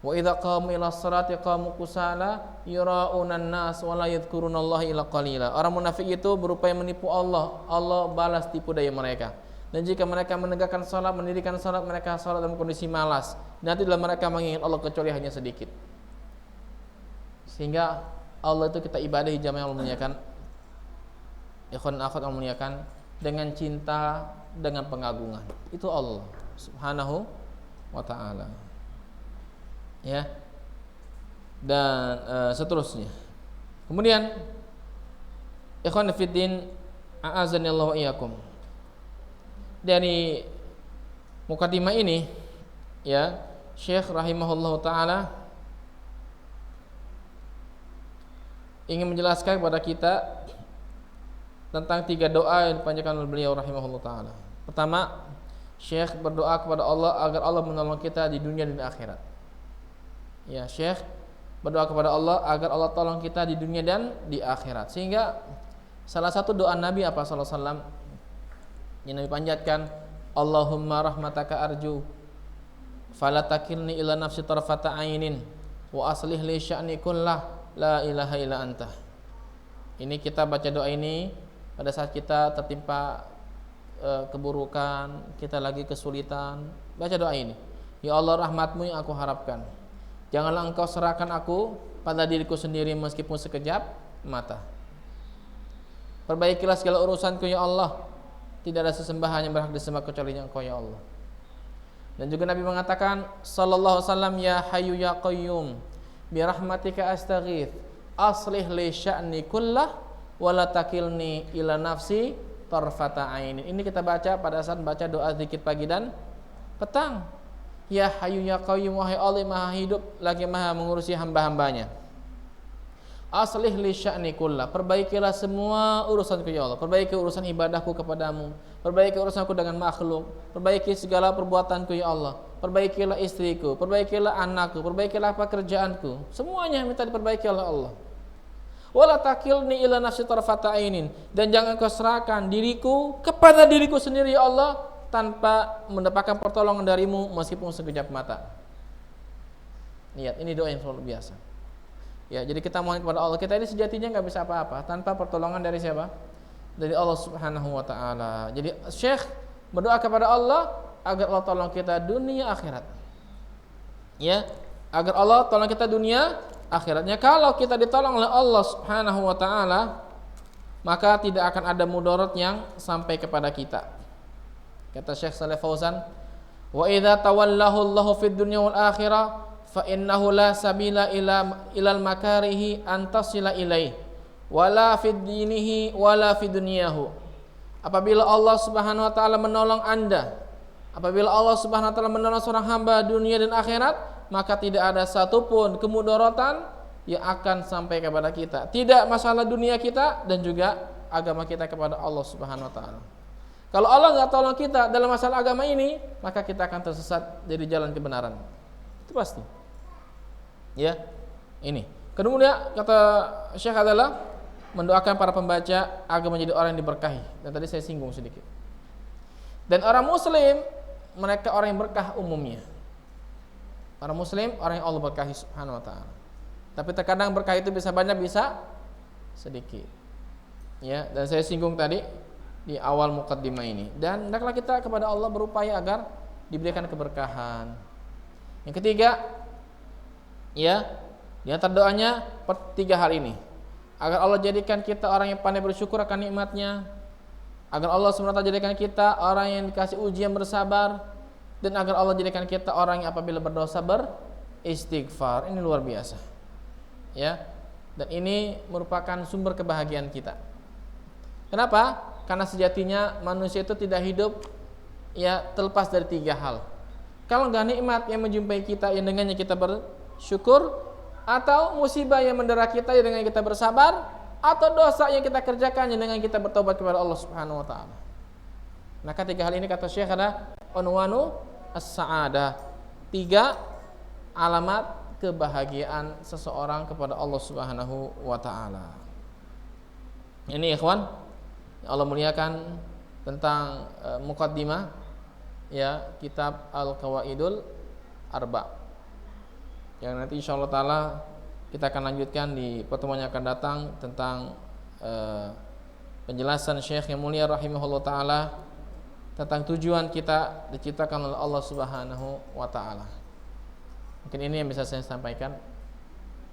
Wa idza qamu ila sholati qamu kusala yura'una an-nas wa la yadhkurunallaha illa qalila. Orang munafik itu berupaya menipu Allah, Allah balas tipu daya mereka. Dan jika mereka menegakkan salat, mendirikan salat, mereka salat dalam kondisi malas. Nanti dalam mereka mengingat Allah kecuali hanya sedikit. Sehingga Allah itu kita ibadahi jamaah yang memuliakan, ikhwan akhwat yang memuliakan, dengan cinta, dengan pengagungan. Itu Allah subhanahu wa ta'ala. Ya, dan seterusnya. Kemudian ikhwan fiddin a'azanillahu wa iyyakum, dari mukadimah ini, ya, Syekh rahimahullahu ta'ala ingin menjelaskan kepada kita tentang 3 doa yang dipanjatkan oleh beliau rahimahullahu ta'ala. Pertama, Syekh berdoa kepada Allah agar Allah menolong kita di dunia dan di akhirat. Ya, Syekh berdoa kepada Allah agar Allah tolong kita di dunia dan di akhirat. Sehingga salah satu doa Nabi apa sallallahu alaihi wasallam yang Nabi panjatkan, Allahumma rahmataka arju fala takilni ila nafsi tarfata ainin wa aslih li sya'ni kullah la ilaha illa anta. Ini kita baca doa ini pada saat kita tertimpa keburukan, kita lagi kesulitan, baca doa ini. Ya Allah, rahmatmu yang aku harapkan, janganlah engkau serahkan aku pada diriku sendiri meskipun sekejap mata. Perbaikilah segala urusanku ya Allah. Tidak ada sesembahan yang berhak disembah kecuali Engkau ya Allah. Dan juga Nabi mengatakan sallallahu alaihi wasallam, ya hayyu ya qayyum bi rahmatika astaghith aslih li sya'ni kullah wa la takilni ila nafsi tarfata ainin. Ini kita baca pada saat baca doa zikir pagi dan petang. Ya hayyu ya qayyum, wahai Allah maha hidup lagi maha mengurusi hamba-hambanya. Aslih li sya'ni kullah, perbaikilah semua urusanku ya Allah. Perbaiki urusan ibadahku kepadamu, perbaiki urusanku dengan makhluk, perbaiki segala perbuatanku ya Allah. Perbaikilah istriku, perbaikilah anakku, perbaikilah pekerjaanku. Semuanya minta diperbaiki oleh Allah. Wala takilni ila nafsi tarfata ainin, dan jangan kau serahkan diriku kepada diriku sendiri ya Allah tanpa mendapatkan pertolongan darimu meskipun sekejap mata. Lihat, ini doa yang luar biasa. Ya, jadi kita mohon kepada Allah. Kita ini sejatinya nggak bisa apa-apa tanpa pertolongan dari siapa? Dari Allah Subhanahu wa taala. Jadi Syekh berdoa kepada Allah agar Allah tolong kita dunia akhirat. Ya, agar Allah tolong kita dunia akhiratnya. Kalau kita ditolong oleh Allah Subhanahu wa taala, maka tidak akan ada mudarat yang sampai kepada kita. Kata Syekh Shalih Fauzan, "Wa idza tawallahu Allahu fid dunya wal akhirah fa innahu la sabila ilal makarihi an tasila ilaih wala fid dinihi wala fid dunyahu." Apabila Allah Subhanahu wa taala menolong Anda, apabila Allah Subhanahu wa taala menolong seorang hamba dunia dan akhirat, maka tidak ada satupun kemudaratan yang akan sampai kepada kita. Tidak masalah dunia kita dan juga agama kita kepada Allah Subhanahu wa taala. Kalau Allah enggak tolong kita dalam masalah agama ini, maka kita akan tersesat dari jalan kebenaran. Itu pasti. Ya, ini. Kemudian kata Syekh adalah mendoakan para pembaca agar menjadi orang yang diberkahi. Dan tadi saya singgung sedikit. Dan orang Muslim, mereka orang yang berkah umumnya. Orang Muslim orang yang Allah berkahi Subhanahu wa taala. Tapi terkadang berkah itu bisa banyak, bisa sedikit. Ya, dan saya singgung tadi di awal muqaddimah ini. Dan hendaklah kita kepada Allah berupaya agar diberikan keberkahan. Yang ketiga, ya, di antara doanya 3 hal ini, agar Allah jadikan kita orang yang pandai bersyukur akan nikmatnya, agar Allah SWT jadikan kita orang yang dikasih ujian bersabar, dan agar Allah jadikan kita orang yang apabila berdosa beristighfar. Ini luar biasa, ya, dan ini merupakan sumber kebahagiaan kita. Kenapa? Karena sejatinya manusia itu tidak hidup ya terlepas dari 3 hal. Kalau nggak nikmat yang menjumpai kita yang dengannya kita bersyukur, atau musibah yang mendera kita yang dengan kita bersabar, atau dosa yang kita kerjakan yang dengan kita bertobat kepada Allah Subhanahu wa taala. Maka 3 hal ini kata Syekh ada unwanu as-sa'adah, 3 alamat kebahagiaan seseorang kepada Allah Subhanahu wa taala. Ini ikhwan, Allah muliakan tentang muqaddimah ya kitab Al-Qawaidul Arba', yang nanti insyaallah taala kita akan lanjutkan di pertemuan yang akan datang tentang penjelasan Syekh yang mulia rahimahullah taala tentang tujuan kita diciptakan oleh Allah Subhanahu wa taala. Mungkin ini yang bisa saya sampaikan.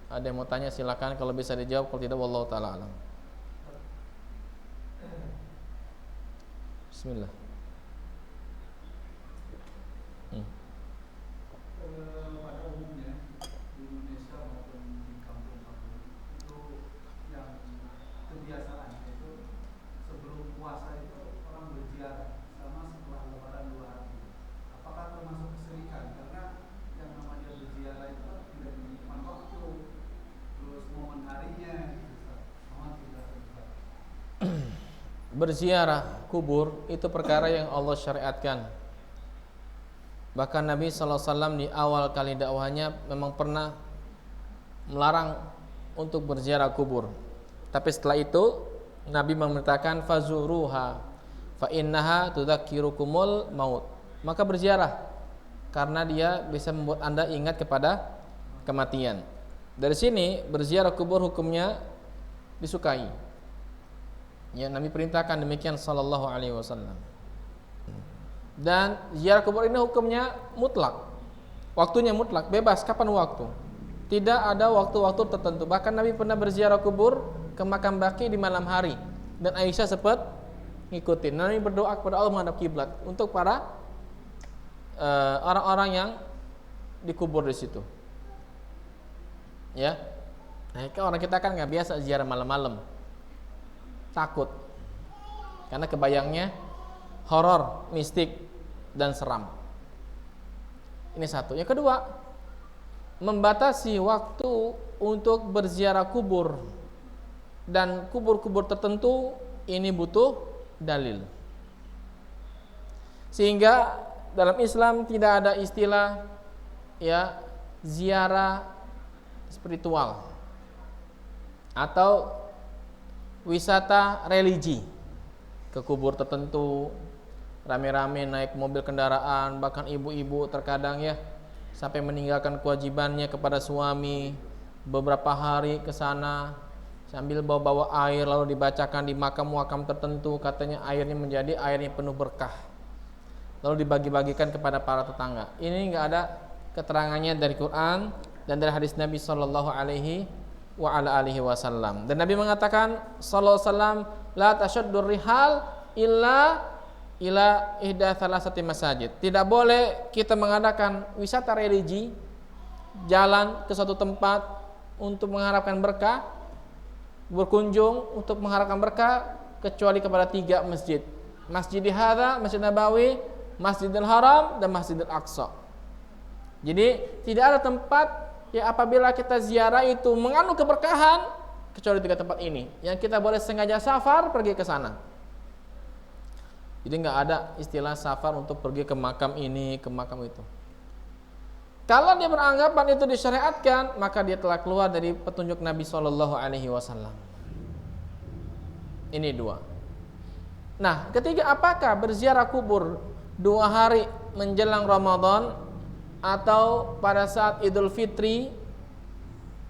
Ada yang mau tanya silakan, kalau bisa dijawab, kalau tidak wallahu taala alam. Bismillah. Pada umumnya di Indonesia maupun di kampung-kampung itu yang kebiasaan itu sebelum puasa itu orang berziarah sama setelah lebaran 2 hari. Apakah termasuk keserikan? Karena yang namanya berziarah itu kan tidak menyimpan waktu, terus momen harinya gitu. Mohon dijelaskan. Berziarah kubur itu perkara yang Allah syariatkan. Bahkan Nabi SAW di awal kali dakwahnya memang pernah melarang untuk berziarah kubur. Tapi setelah itu Nabi memerintahkan fazuruha fa innaha tudzakirukumul maut. Maka berziarah karena dia bisa membuat Anda ingat kepada kematian. Dari sini berziarah kubur hukumnya disukai. Ya, Nabi perintahkan demikian sallallahu alaihi wasallam. Dan ziarah kubur ini hukumnya mutlak. Waktunya mutlak, bebas kapan waktu. Tidak ada waktu-waktu tertentu. Bahkan Nabi pernah berziarah kubur ke makam Baqi di malam hari. dan Aisyah sempat ngikutin. Nabi berdoa kepada Allah menghadap kiblat untuk para orang-orang yang dikubur di situ. Ya. Nah, orang kita kan nggak biasa ziarah malam-malam, takut karena kebayangnya horor, mistik dan seram. Ini satu. Yang kedua, membatasi waktu untuk berziarah kubur, dan kubur-kubur tertentu ini butuh dalil. Sehingga dalam Islam tidak ada istilah ya ziarah spiritual atau wisata religi ke kubur tertentu, rame-rame naik mobil kendaraan, bahkan ibu-ibu terkadang ya sampai meninggalkan kewajibannya kepada suami beberapa hari ke sana sambil bawa-bawa air lalu dibacakan di makam-makam tertentu, katanya airnya menjadi airnya penuh berkah, lalu dibagi-bagikan kepada para tetangga. Ini enggak ada keterangannya dari Quran dan dari hadis Nabi sallallahu alaihi wasallam. Dan Nabi mengatakan sallallahu alaihi wasallam, la tashaddur rihal illa ila ihda thalathati masajid. Tidak boleh kita mengadakan wisata religi, jalan ke suatu tempat untuk mengharapkan berkah, berkunjung untuk mengharapkan berkah, kecuali kepada 3 masjid. Masjid hadza, Masjid Nabawi, Masjidil Haram, dan Masjidil Aqsa. Jadi tidak ada tempat ya apabila kita ziarah itu mengandung keberkahan kecuali 3 tempat ini yang kita boleh sengaja safar pergi ke sana. Jadi nggak ada istilah safar untuk pergi ke makam ini, ke makam itu. Kalau dia beranggapan itu disyariatkan, maka dia telah keluar dari petunjuk Nabi Shallallahu Alaihi Wasallam. Ini 2. Nah, ketiga, apakah berziarah kubur 2 hari menjelang Ramadan atau pada saat Idul Fitri?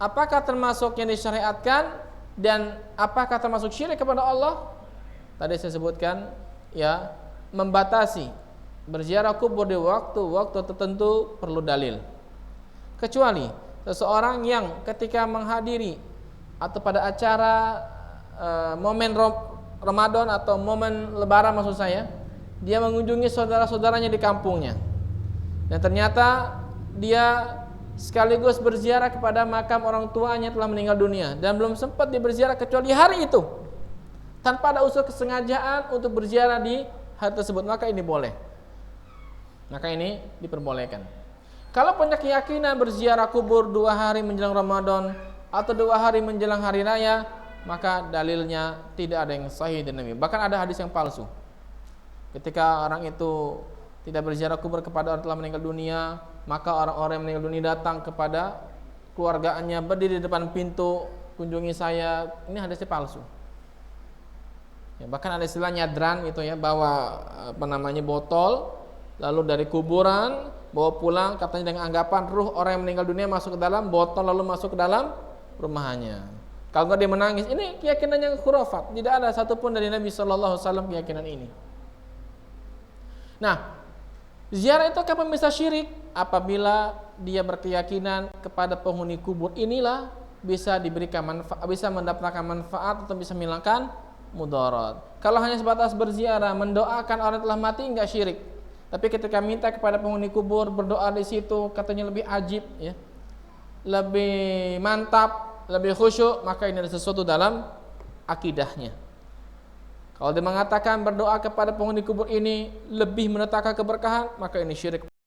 Apakah termasuk yang disyariatkan dan apakah termasuk syirik kepada Allah? Tadi saya sebutkan ya, membatasi berziarah kubur di waktu-waktu tertentu perlu dalil. Kecuali seseorang yang ketika menghadiri atau pada acara momen Ramadan atau momen Lebaran maksud saya, dia mengunjungi saudara-saudaranya di kampungnya, dan ternyata dia sekaligus berziarah kepada makam orang tuanya telah meninggal dunia dan belum sempat berziarah kecuali hari itu, tanpa ada unsur kesengajaan untuk berziarah di hari tersebut, maka ini boleh. Maka ini diperbolehkan. Kalau punya keyakinan berziarah kubur 2 hari menjelang Ramadan atau 2 hari menjelang hari raya, maka dalilnya tidak ada yang sahih dan Nabi. Bahkan ada hadis yang palsu. Ketika orang itu tidak berziarah kubur kepada orang telah meninggal dunia, maka orang-orang yang meninggal dunia datang kepada keluarganya, berdiri di depan pintu, kunjungi saya. Ini hadisnya palsu. Ya, bahkan ada istilah nyadran gitu ya, bawa botol lalu dari kuburan bawa pulang, katanya dengan anggapan ruh orang yang meninggal dunia masuk ke dalam botol lalu masuk ke dalam rumahnya. Kalau enggak dia menangis. Ini keyakinan yang khurafat. Tidak ada satupun dari Nabi sallallahu alaihi wasallam keyakinan ini. Nah, ziarah itu kapan bisa syirik? Apabila dia berkeyakinan kepada penghuni kubur inilah bisa diberikan manfaat, bisa mendapatkan manfaat atau bisa menghilangkan mudarat. Kalau hanya sebatas berziarah, mendoakan orang telah mati, enggak syirik. Tapi ketika minta kepada penghuni kubur berdoa di situ, katanya lebih ajib ya, lebih mantap, lebih khusyuk, maka ini ada sesuatu dalam akidahnya. Kalau dia mengatakan berdoa kepada penghuni kubur ini lebih mendatangkan keberkahan, maka ini syirik.